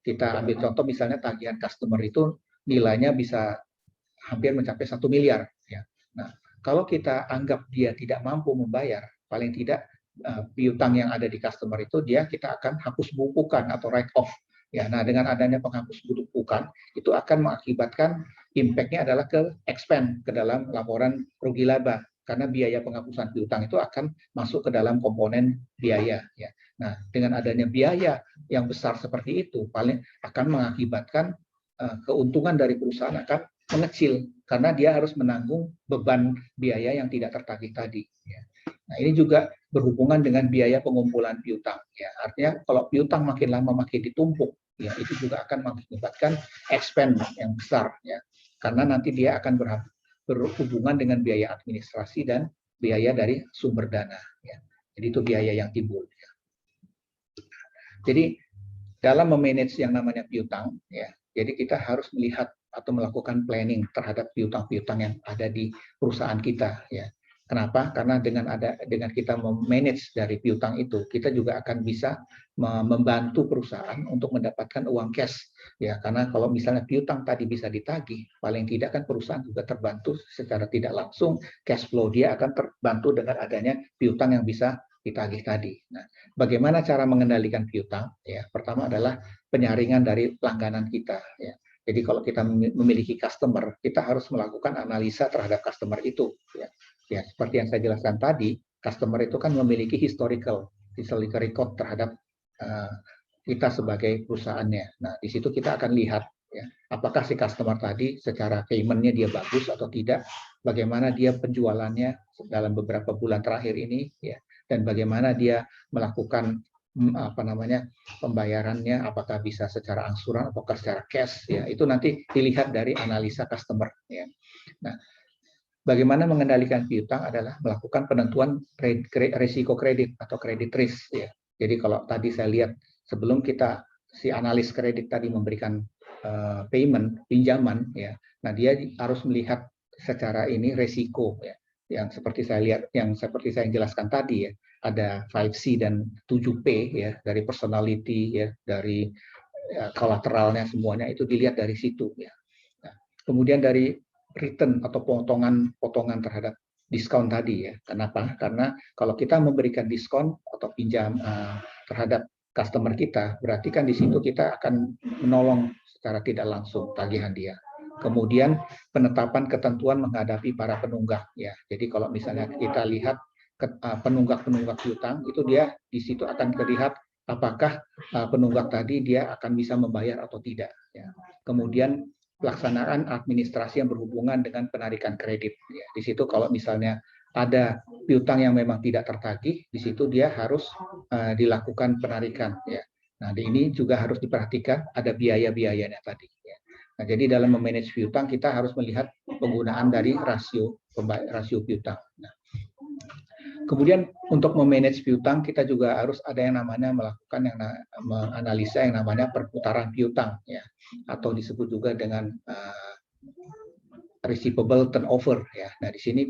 Kita ambil contoh misalnya tagihan customer itu nilainya bisa hampir mencapai 1 miliar. Ya. Nah, kalau kita anggap dia tidak mampu membayar, paling tidak piutang yang ada di customer itu kita akan hapus bukukan atau write off Ya, nah dengan adanya penghapus bukan itu akan mengakibatkan impact-nya adalah ke expand ke dalam laporan rugi laba karena biaya penghapusan piutang itu akan masuk ke dalam komponen biaya. Ya. Nah dengan adanya biaya yang besar seperti itu paling akan mengakibatkan keuntungan dari perusahaan akan mengecil karena dia harus menanggung beban biaya yang tidak tertagih tadi. Ya. Nah ini juga berhubungan dengan biaya pengumpulan piutang. Ya, artinya kalau piutang makin lama makin ditumpuk, ya itu juga akan mengakibatkan expand yang besar, ya, karena nanti dia akan berhubungan dengan biaya administrasi dan biaya dari sumber dana. Ya. Jadi itu biaya yang timbul. Ya. Jadi dalam memanage yang namanya piutang, ya, jadi kita harus melihat atau melakukan planning terhadap piutang-piutang yang ada di perusahaan kita. Ya. Kenapa? Karena dengan kita memanage dari piutang itu, kita juga akan bisa membantu perusahaan untuk mendapatkan uang cash. Ya, karena kalau misalnya piutang tadi bisa ditagih, paling tidak kan perusahaan juga terbantu secara tidak langsung, cash flow dia akan terbantu dengan adanya piutang yang bisa ditagih tadi. Nah, bagaimana cara mengendalikan piutang? Ya, pertama adalah penyaringan dari langganan kita. Ya. Jadi kalau kita memiliki customer, kita harus melakukan analisa terhadap customer itu. Ya. Ya, seperti yang saya jelaskan tadi, customer itu kan memiliki historical record terhadap kita sebagai perusahaannya. Nah, di situ kita akan lihat ya, apakah si customer tadi secara payment-nya dia bagus atau tidak, bagaimana dia penjualannya dalam beberapa bulan terakhir ini, ya, dan bagaimana dia melakukan pembayarannya, apakah bisa secara angsuran ataukah secara cash, ya itu nanti dilihat dari analisa customer. Ya. Nah, bagaimana mengendalikan piutang adalah melakukan penentuan risiko kredit atau credit risk. Ya. Jadi kalau tadi saya lihat sebelum si analis kredit tadi memberikan payment pinjaman, ya, nah dia harus melihat secara ini risiko, ya, yang seperti saya lihat, yang seperti saya jelaskan tadi, ya, ada 5C dan 7P, ya, dari personality, ya, dari kolateralnya semuanya itu dilihat dari situ, ya. Nah, kemudian dari return atau potongan terhadap diskon tadi, ya. Kenapa? Karena kalau kita memberikan diskon atau pinjam terhadap customer kita, berarti kan di situ kita akan menolong secara tidak langsung tagihan dia. Kemudian penetapan ketentuan menghadapi para penunggak, ya. Jadi kalau misalnya kita lihat penunggak piutang itu dia di situ akan terlihat apakah penunggak tadi dia akan bisa membayar atau tidak. Ya. Kemudian pelaksanaan administrasi yang berhubungan dengan penarikan kredit. Ya, di situ kalau misalnya ada piutang yang memang tidak tertagih, di situ dia harus dilakukan penarikan. Ya. Nah, ini juga harus diperhatikan ada biaya-biayanya tadi. Ya. Nah, jadi dalam memanage piutang kita harus melihat penggunaan dari rasio piutang. Nah, kemudian untuk memanage piutang kita juga harus ada yang namanya melakukan menganalisa yang namanya perputaran piutang, ya, atau disebut juga dengan receivable turnover, ya. Nah di sini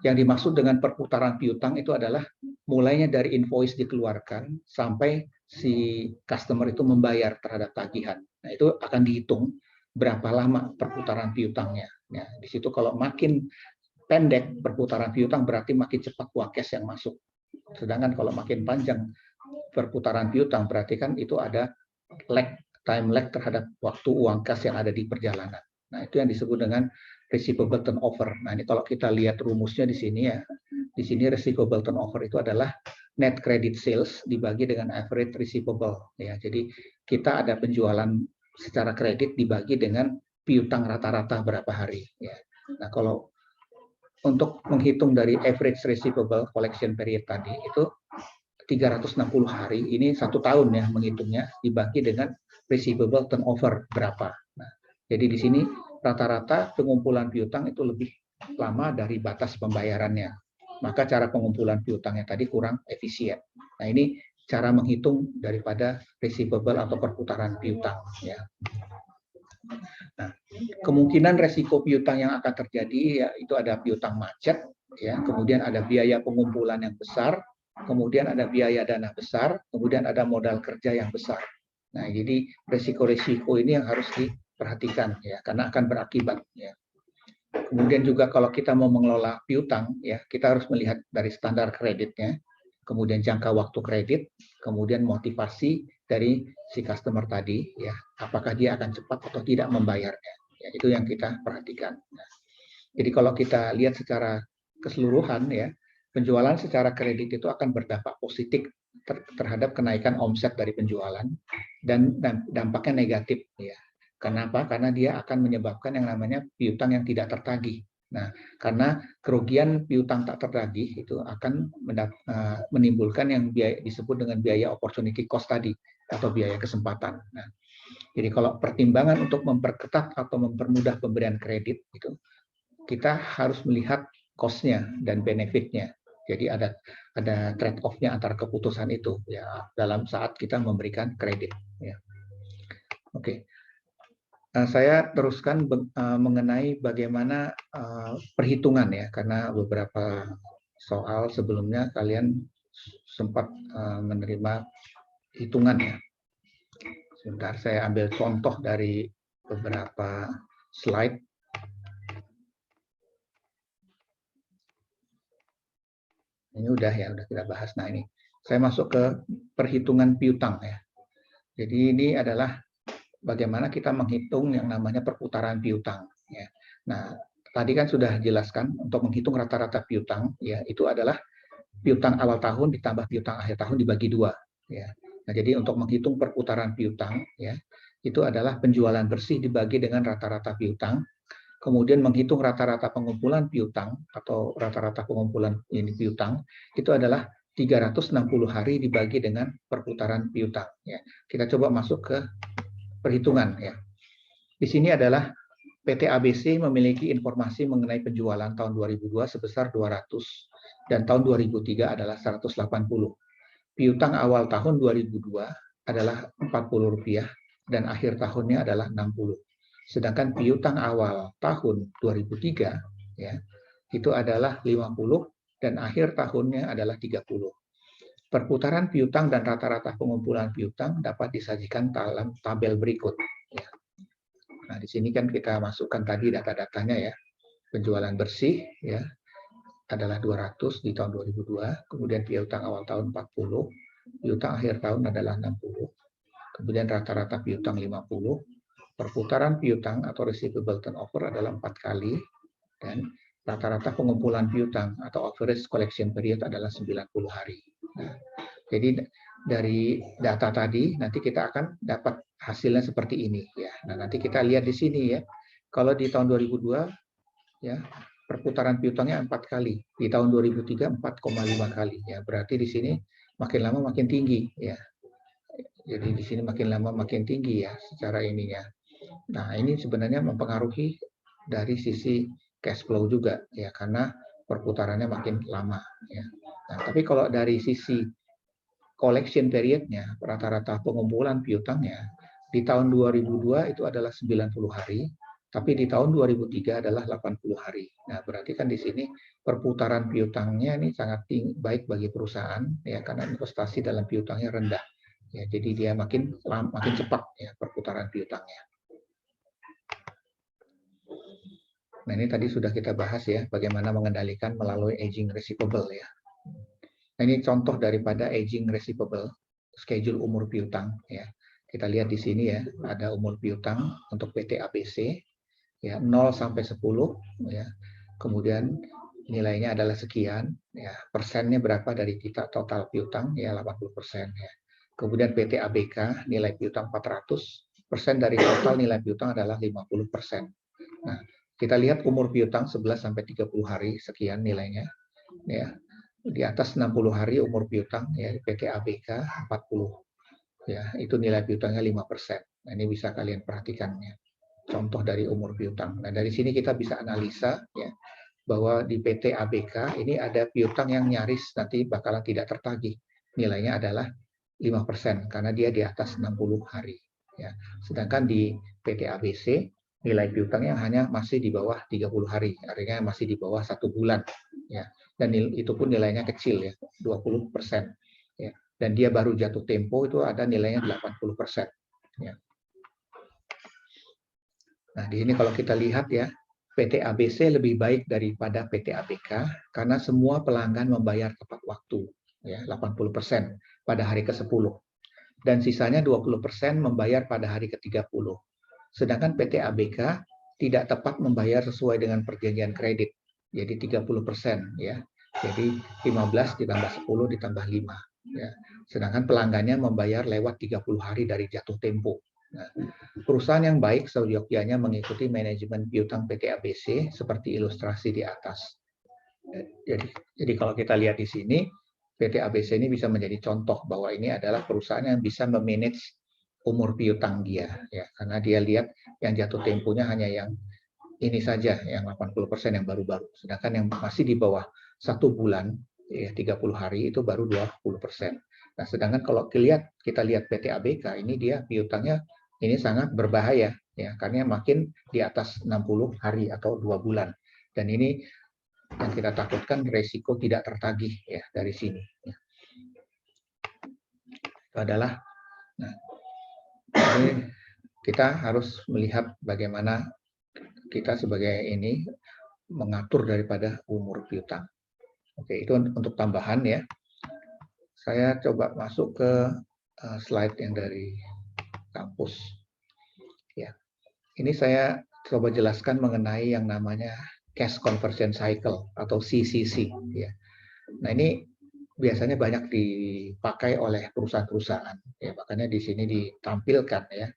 yang dimaksud dengan perputaran piutang itu adalah mulainya dari invoice dikeluarkan sampai si customer itu membayar terhadap tagihan. Nah itu akan dihitung berapa lama perputaran piutangnya. Ya, di situ kalau makin pendek perputaran piutang berarti makin cepat uang cash yang masuk. Sedangkan kalau makin panjang perputaran piutang berarti kan itu ada time lag terhadap waktu uang cash yang ada di perjalanan. Nah, itu yang disebut dengan receivable turnover. Nah, ini kalau kita lihat rumusnya di sini, ya. Di sini receivable turnover itu adalah net credit sales dibagi dengan average receivable, ya. Jadi kita ada penjualan secara kredit dibagi dengan piutang rata-rata berapa hari, ya. Nah, kalau untuk menghitung dari average receivable collection period tadi itu 360 hari, ini 1 tahun ya menghitungnya, dibagi dengan receivable turnover berapa. Nah, jadi di sini rata-rata pengumpulan piutang itu lebih lama dari batas pembayarannya. Maka cara pengumpulan piutangnya tadi kurang efisien. Nah, ini cara menghitung daripada receivable atau perputaran piutang, ya. Nah, kemungkinan resiko piutang yang akan terjadi ya itu ada piutang macet, ya, kemudian ada biaya pengumpulan yang besar, kemudian ada biaya dana besar, kemudian ada modal kerja yang besar. Nah, jadi resiko-resiko ini yang harus diperhatikan, ya, karena akan berakibat, ya. Kemudian juga kalau kita mau mengelola piutang, ya, kita harus melihat dari standar kreditnya. kemudian jangka waktu kredit, kemudian motivasi dari si customer tadi, ya, apakah dia akan cepat atau tidak membayarnya. Ya, itu yang kita perhatikan. Nah, jadi kalau kita lihat secara keseluruhan, ya, penjualan secara kredit itu akan berdampak positif terhadap kenaikan omset dari penjualan dan dampaknya negatif, ya. Kenapa? Karena dia akan menyebabkan yang namanya piutang yang tidak tertagih. Nah, karena kerugian piutang tak tertagih itu akan menimbulkan yang disebut dengan biaya opportunity cost tadi atau biaya kesempatan. Nah, jadi kalau pertimbangan untuk memperketat atau mempermudah pemberian kredit itu kita harus melihat cost-nya dan benefit-nya. Jadi ada trade off-nya antara keputusan itu ya dalam saat kita memberikan kredit. Ya. Oke. Saya teruskan mengenai bagaimana perhitungan ya, karena beberapa soal sebelumnya kalian sempat menerima hitungan ya. Sebentar, saya ambil contoh dari beberapa slide. Ini udah kita bahas. Nah ini, saya masuk ke perhitungan piutang ya. Jadi ini adalah bagaimana kita menghitung yang namanya perputaran piutang. Ya. Nah, tadi kan sudah jelaskan untuk menghitung rata-rata piutang, ya itu adalah piutang awal tahun ditambah piutang akhir tahun dibagi 2. Ya. Nah, jadi untuk menghitung perputaran piutang, ya itu adalah penjualan bersih dibagi dengan rata-rata piutang, kemudian menghitung rata-rata pengumpulan piutang atau rata-rata pengumpulan ini piutang itu adalah 360 hari dibagi dengan perputaran piutang. Ya. Kita coba masuk ke perhitungan ya. Di sini adalah PT ABC memiliki informasi mengenai penjualan tahun 2002 sebesar 200 dan tahun 2003 adalah 180. Piutang awal tahun 2002 adalah Rp40 dan akhir tahunnya adalah 60. Sedangkan piutang awal tahun 2003 ya, itu adalah 50 dan akhir tahunnya adalah 30. Perputaran piutang dan rata-rata pengumpulan piutang dapat disajikan dalam tabel berikut. Ya. Nah, di sini kan kita masukkan tadi data-datanya ya. Penjualan bersih ya adalah 200 di tahun 2002, kemudian piutang awal tahun 40, piutang akhir tahun adalah 60, kemudian rata-rata piutang 50, perputaran piutang atau receivable turnover adalah 4 kali, dan rata-rata pengumpulan piutang atau average collection period adalah 90 hari. Nah, jadi dari data tadi nanti kita akan dapat hasilnya seperti ini ya. Nah, nanti kita lihat di sini ya. Kalau di tahun 2002 ya perputaran piutangnya 4 kali, di tahun 2003 4,5 kali ya. Berarti di sini makin lama makin tinggi ya. Jadi di sini makin lama makin tinggi ya secara ininya. Nah, ini sebenarnya mempengaruhi dari sisi cash flow juga ya, karena perputarannya makin lama ya. Nah, tapi kalau dari sisi collection periodnya, rata-rata pengumpulan piutangnya di tahun 2002 itu adalah 90 hari, tapi di tahun 2003 adalah 80 hari. Nah, berarti kan di sini perputaran piutangnya ini sangat baik bagi perusahaan ya, karena investasi dalam piutangnya rendah. Ya, jadi dia makin cepat ya perputaran piutangnya. Nah, ini tadi sudah kita bahas ya, bagaimana mengendalikan melalui aging receivable ya. Nah, ini contoh daripada aging receivable, schedule umur piutang ya. Kita lihat di sini ya, ada umur piutang untuk PT ABC ya 0 sampai 10 ya. Kemudian nilainya adalah sekian ya, persennya berapa dari kita total piutang ya 80% ya. Kemudian PT ABK nilai piutang 400, persen dari total nilai piutang adalah 50%. Nah, kita lihat umur piutang 11 sampai 30 hari sekian nilainya ya. Di atas 60 hari umur piutang ya PT ABK 40 ya, itu nilai piutangnya 5%. Nah, ini bisa kalian perhatikan ya, contoh dari umur piutang. Nah, dari sini kita bisa analisa ya bahwa di PT ABK ini ada piutang yang nyaris nanti bakalan tidak tertagih, nilainya adalah 5% karena dia di atas 60 hari ya. Sedangkan di PT ABC nilai piutangnya hanya masih di bawah 30 hari, artinya masih di bawah 1 bulan ya. Dan itu pun nilainya kecil ya, 20% ya. Dan dia baru jatuh tempo itu ada nilainya 80% ya. Nah, di sini kalau kita lihat ya, PT ABC lebih baik daripada PT ABK karena semua pelanggan membayar tepat waktu ya 80% pada hari ke-10. Dan sisanya 20% membayar pada hari ke-30. Sedangkan PT ABK tidak tepat membayar sesuai dengan perjanjian kredit. Jadi 30% ya. Jadi 15 ditambah 10 ditambah 5 ya. Sedangkan pelanggannya membayar lewat 30 hari dari jatuh tempo. Nah, perusahaan yang baik seyogyanya mengikuti manajemen piutang PT ABC seperti ilustrasi di atas. Jadi kalau kita lihat di sini, PT ABC ini bisa menjadi contoh bahwa ini adalah perusahaan yang bisa memanage umur piutang dia, ya, karena dia lihat yang jatuh temponya hanya yang ini saja, yang 80% yang baru-baru, sedangkan yang masih di bawah 1 bulan, ya 30 hari itu baru 20%. Nah, sedangkan kalau kita lihat PT ABK ini dia piutangnya ini sangat berbahaya, ya, karena makin di atas 60 hari atau 2 bulan, dan ini yang kita takutkan resiko tidak tertagih ya dari sini. Itu adalah, nah, ini kita harus melihat bagaimana kita sebagai ini mengatur daripada umur piutang. Oke, itu untuk tambahan ya. Saya coba masuk ke slide yang dari kampus. Ya, ini saya coba jelaskan mengenai yang namanya Cash Conversion Cycle atau CCC. Ya. Nah, ini biasanya banyak dipakai oleh perusahaan-perusahaan. Ya, makanya di sini ditampilkan ya.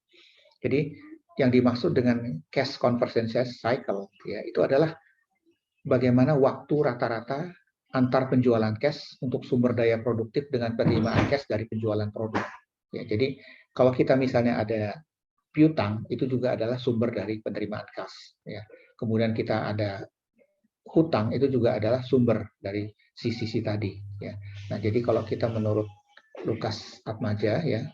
Jadi yang dimaksud dengan Cash Conversion Cycle ya itu adalah bagaimana waktu rata-rata antar penjualan cash untuk sumber daya produktif dengan penerimaan cash dari penjualan produk. Ya, jadi kalau kita misalnya ada piutang itu juga adalah sumber dari penerimaan kas. Ya. Kemudian kita ada hutang itu juga adalah sumber dari CCC tadi. Ya. Nah, jadi kalau kita menurut Lukas Atmaja, ya,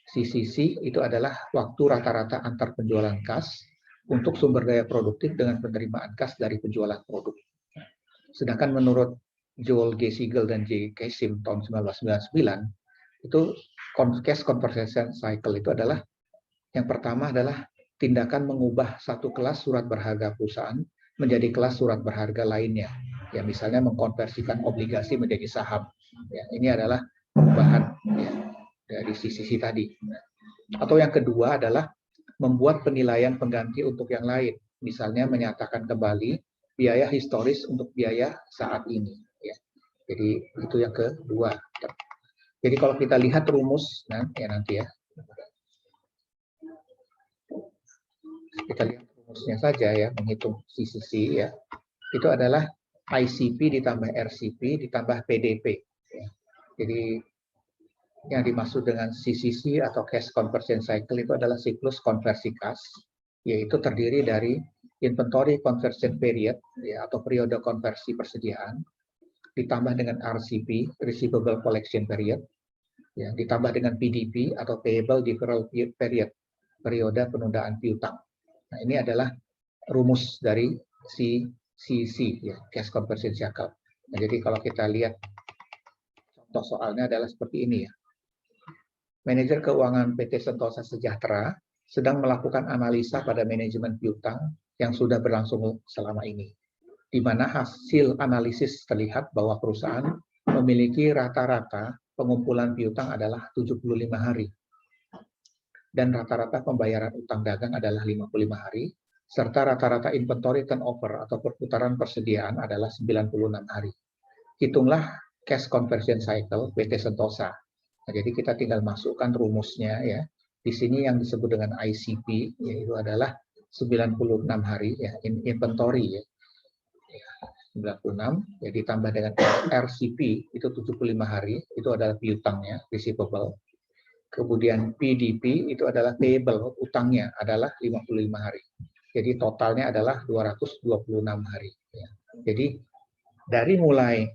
CCC itu adalah waktu rata-rata antar penjualan kas untuk sumber daya produktif dengan penerimaan kas dari penjualan produk. Sedangkan menurut Joel G. Siegel dan J. Kasim tahun 1999, itu Cash Conversion Cycle itu adalah yang pertama adalah tindakan mengubah satu kelas surat berharga perusahaan menjadi kelas surat berharga lainnya. Ya, misalnya mengkonversikan obligasi menjadi saham. Ya, ini adalah perubahan ya, dari CCC tadi. Atau yang kedua adalah membuat penilaian pengganti untuk yang lain. Misalnya menyatakan kembali biaya historis untuk biaya saat ini. Ya. Jadi itu yang kedua. Jadi kalau kita lihat rumus, nah, ya nanti ya. Kita lihat rumusnya saja ya, menghitung CCC ya. Itu adalah ICP ditambah RCP ditambah PDP. Ya. Jadi yang dimaksud dengan CCC atau Cash Conversion Cycle itu adalah siklus konversi kas, yaitu terdiri dari Inventory Conversion Period ya, atau periode konversi persediaan, ditambah dengan RCP, Receivable Collection Period, ya, ditambah dengan PDP atau Payable Deferral Period, periode penundaan piutang. Nah, ini adalah rumus dari CCC, ya, Cash Conversion Cycle. Nah, jadi kalau kita lihat contoh soalnya adalah seperti ini ya. Manajer keuangan PT Sentosa Sejahtera sedang melakukan analisa pada manajemen piutang yang sudah berlangsung selama ini, di mana hasil analisis terlihat bahwa perusahaan memiliki rata-rata pengumpulan piutang adalah 75 hari. Dan rata-rata pembayaran utang dagang adalah 55 hari, serta rata-rata inventory turnover atau perputaran persediaan adalah 96 hari. Hitunglah Cash Conversion Cycle PT Sentosa. Nah, jadi kita tinggal masukkan rumusnya ya. Di sini yang disebut dengan ICP yaitu adalah 96 hari ya, inventory ya. 96 ya, ditambah dengan RCP itu 75 hari, itu adalah piutangnya, receivable. Kemudian PDP itu adalah payable, utangnya adalah 55 hari. Jadi totalnya adalah 226 hari. Ya. Jadi dari mulai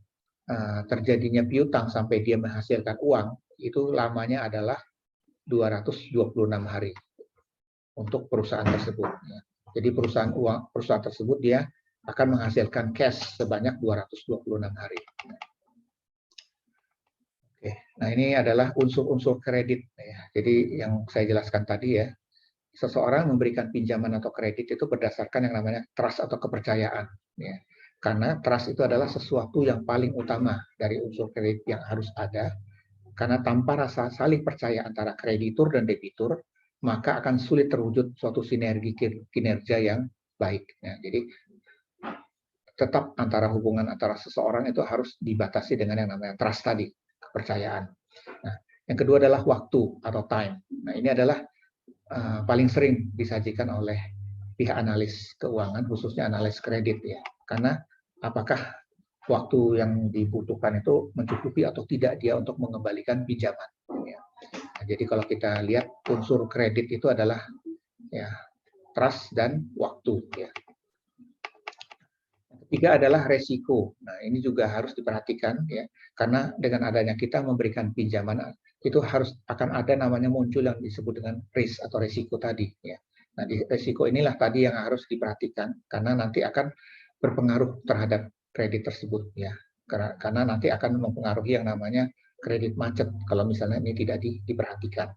terjadinya piutang sampai dia menghasilkan uang, itu lamanya adalah 226 hari untuk perusahaan tersebut. Ya. Jadi perusahaan tersebut dia akan menghasilkan cash sebanyak 226 hari. Oke, nah ini adalah unsur-unsur kredit. Ya. Jadi yang saya jelaskan tadi ya, seseorang memberikan pinjaman atau kredit itu berdasarkan yang namanya trust atau kepercayaan. Ya. Karena trust itu adalah sesuatu yang paling utama dari unsur kredit yang harus ada. Karena tanpa rasa saling percaya antara kreditur dan debitur, maka akan sulit terwujud suatu sinergi kinerja yang baik. Ya, jadi tetap hubungan antara seseorang itu harus dibatasi dengan yang namanya trust tadi, kepercayaan. Nah, yang kedua adalah waktu atau time. Nah, ini adalah paling sering disajikan oleh pihak analis keuangan, khususnya analis kredit ya. Karena apakah waktu yang dibutuhkan itu mencukupi atau tidak dia untuk mengembalikan pinjaman. Ya. Nah, jadi kalau kita lihat unsur kredit itu adalah ya trust dan waktu. Ya. Ketiga adalah resiko. Nah, ini juga harus diperhatikan ya, karena dengan adanya kita memberikan pinjaman itu akan ada namanya muncul yang disebut dengan risk atau resiko tadi ya. Nah, resiko inilah tadi yang harus diperhatikan karena nanti akan berpengaruh terhadap kredit tersebut ya. Karena nanti akan mempengaruhi yang namanya kredit macet kalau misalnya ini tidak diperhatikan.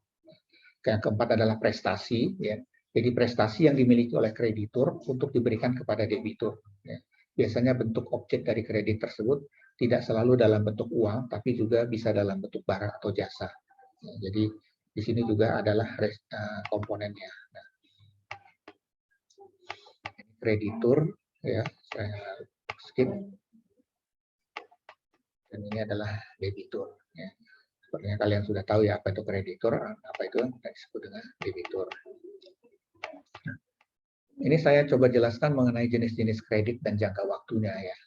Yang keempat adalah prestasi ya. Jadi prestasi yang dimiliki oleh kreditur untuk diberikan kepada debitur ya. Biasanya bentuk objek dari kredit tersebut tidak selalu dalam bentuk uang, tapi juga bisa dalam bentuk barang atau jasa. Nah, jadi di sini juga adalah komponennya. Nah, kreditur, ya saya skip. Dan ini adalah debitur. Ya. Sepertinya kalian sudah tahu ya apa itu kreditur, apa itu yang disebut dengan debitur. Ini saya coba jelaskan mengenai jenis-jenis kredit dan jangka waktunya ya.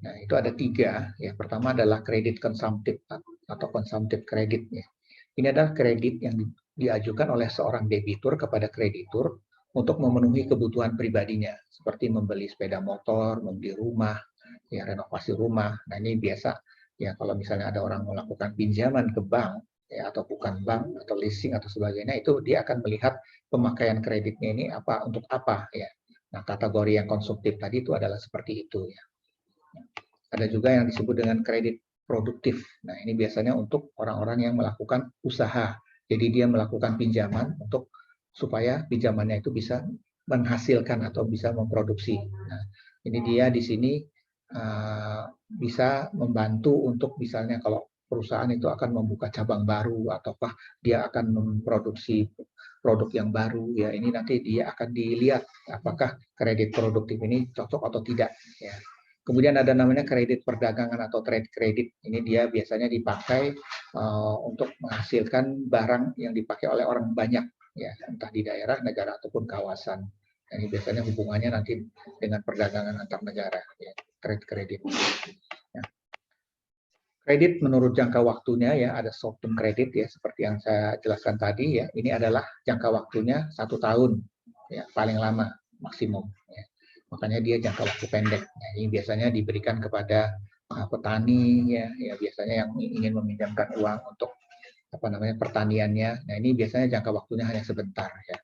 Nah, itu ada 3. Yang pertama adalah kredit konsumtif atau konsumtif kredit. Ya. Ini adalah kredit yang diajukan oleh seorang debitur kepada kreditur untuk memenuhi kebutuhan pribadinya, seperti membeli sepeda motor, membeli rumah, ya renovasi rumah. Nah, ini biasa ya kalau misalnya ada orang melakukan pinjaman ke bank, ya atau bukan bank atau leasing atau sebagainya, itu dia akan melihat pemakaian kreditnya ini untuk apa ya. Nah, kategori yang konsumtif tadi itu adalah seperti itu ya. Ada juga yang disebut dengan kredit produktif. Nah, ini biasanya untuk orang-orang yang melakukan usaha. Jadi dia melakukan pinjaman untuk supaya pinjamannya itu bisa menghasilkan atau bisa memproduksi. Nah, ini dia di sini bisa membantu untuk misalnya kalau perusahaan itu akan membuka cabang baru ataukah dia akan memproduksi produk yang baru ya, ini nanti dia akan dilihat apakah kredit produktif ini cocok atau tidak ya. Kemudian ada namanya kredit perdagangan atau trade credit. Ini dia biasanya dipakai untuk menghasilkan barang yang dipakai oleh orang banyak ya, entah di daerah, negara ataupun kawasan. Ini biasanya hubungannya nanti dengan perdagangan antar negara ya, trade credit. Ya. Kredit menurut jangka waktunya ya ada short term kredit ya seperti yang saya jelaskan tadi ya. Ini adalah jangka waktunya 1 tahun ya paling lama maksimum. Ya. Makanya dia jangka waktu pendek. Nah, ini biasanya diberikan kepada petani ya biasanya yang ingin meminjamkan uang untuk pertaniannya. Nah, ini biasanya jangka waktunya hanya sebentar ya.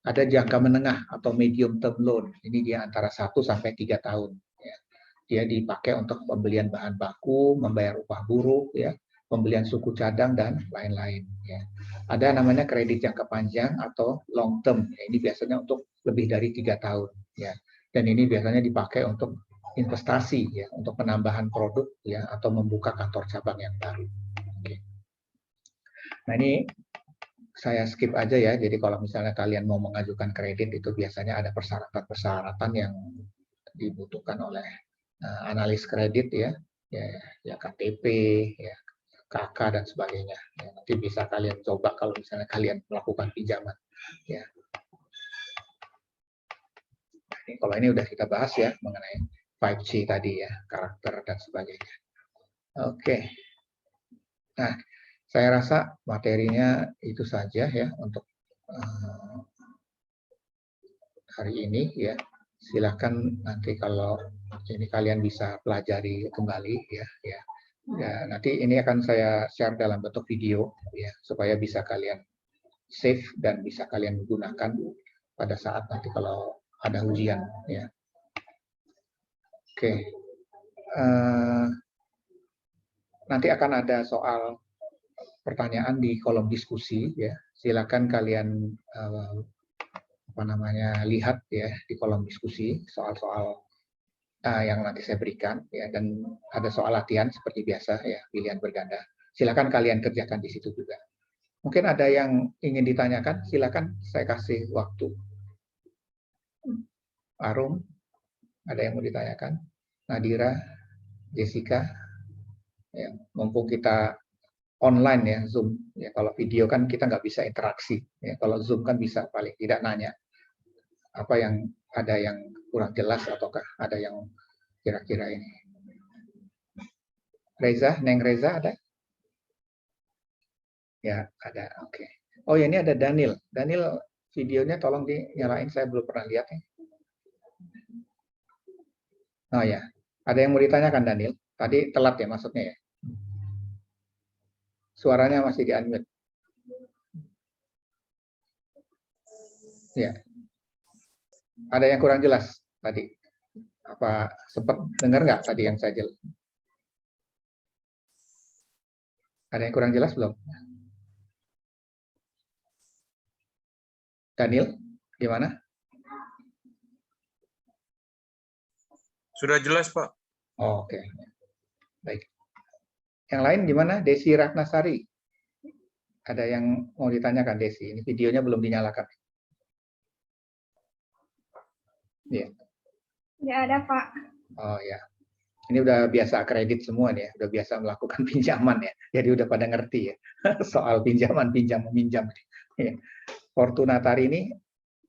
Ada jangka menengah atau medium term loan. Ini dia antara 1 sampai 3 tahun ya. Dia dipakai untuk pembelian bahan baku, membayar upah buruh ya, pembelian suku cadang dan lain-lain ya. Ada namanya kredit jangka panjang atau long term. Ya, ini biasanya untuk lebih dari 3 tahun ya. Dan ini biasanya dipakai untuk investasi ya, untuk penambahan produk ya atau membuka kantor cabang yang baru. Oke. Nah, ini saya skip aja ya. Jadi kalau misalnya kalian mau mengajukan kredit itu biasanya ada persyaratan-persyaratan yang dibutuhkan oleh analis kredit ya KTP, ya KK dan sebagainya. Ya, nanti bisa kalian coba kalau misalnya kalian melakukan pinjaman. Ya. Kalau ini udah kita bahas ya mengenai 5C tadi ya, karakter dan sebagainya. Oke. Nah, saya rasa materinya itu saja ya untuk hari ini ya. Silakan nanti kalau ini kalian bisa pelajari kembali ya. Ya, nanti ini akan saya share dalam bentuk video ya supaya bisa kalian save dan bisa kalian gunakan pada saat nanti kalau ada ujian ya. Oke. Nanti akan ada soal pertanyaan di kolom diskusi ya. Silakan kalian lihat ya di kolom diskusi soal-soal yang nanti saya berikan ya, dan ada soal latihan seperti biasa ya, pilihan berganda. Silakan kalian kerjakan di situ juga. Mungkin ada yang ingin ditanyakan, silakan saya kasih waktu. Arum, ada yang mau ditanyakan? Nadira, Jessica, ya, mumpung kita online ya, Zoom. Ya, kalau video kan kita nggak bisa interaksi. Ya, kalau Zoom kan bisa paling tidak nanya apa yang ada yang kurang jelas ataukah ada yang kira-kira ini. Reza, Neng Reza ada? Ya, ada. Oke. Oh ya, ini ada Daniel. Daniel, videonya tolong dinyalain, saya belum pernah lihat. Oh ya, ada yang mau ditanyakan Daniel? Tadi telat ya masuknya ya? Suaranya masih di-unmute. Ya. Ada yang kurang jelas tadi? Apa sempat dengar nggak tadi yang saya jelas? Ada yang kurang jelas belum? Daniel, gimana? Sudah jelas, Pak. Oh, oke. Baik. Yang lain gimana? Desi Ratnasari. Ada yang mau ditanyakan, Desi? Ini videonya belum dinyalakan. Ya. Nggak ada, Pak. Oh ya. Ini udah biasa kredit semua nih ya. Udah biasa melakukan pinjaman ya. Jadi udah pada ngerti ya. Soal pinjaman, pinjam, meminjam. Ya. Fortunatari ini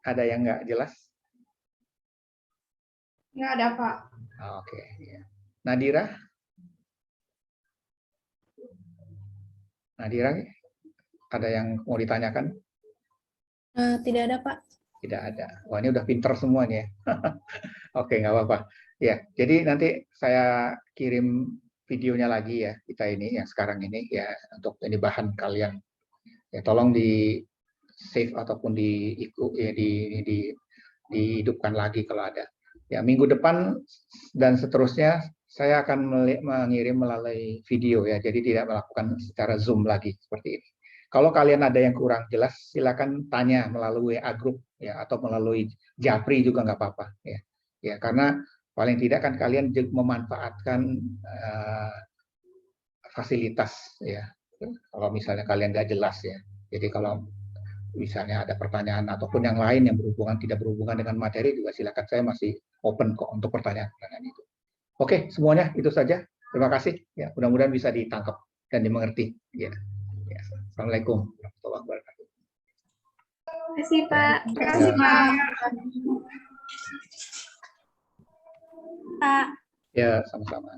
ada yang nggak jelas? Nggak ada, Pak. Oke. Ya. Nadira? Nadira, ada yang mau ditanyakan? Tidak ada, Pak. Tidak ada. Wah, ini udah pinter semua nih ya. Oke, nggak apa-apa. Ya, jadi nanti saya kirim videonya lagi ya, kita ini yang sekarang ini ya, untuk ini bahan kalian. Ya, tolong di save ataupun dihidupkan lagi kalau ada. Ya, minggu depan dan seterusnya saya akan mengirim melalui video ya, jadi tidak melakukan secara Zoom lagi seperti ini. Kalau kalian ada yang kurang jelas, silakan tanya melalui WA group ya, atau melalui Japri juga nggak apa-apa ya. Ya, karena paling tidak kan kalian memanfaatkan fasilitas ya. Kalau misalnya kalian nggak jelas ya. Jadi kalau misalnya ada pertanyaan ataupun yang lain yang tidak berhubungan dengan materi juga silakan, saya masih open kok untuk pertanyaan-pertanyaan itu. Oke, semuanya itu saja. Terima kasih ya, mudah-mudahan bisa ditangkap dan dimengerti ya. Ya. Assalamualaikum warahmatullahi wabarakatuh. Terima kasih, Pak. Terima kasih, Pak. Pak. Ya, sama-sama.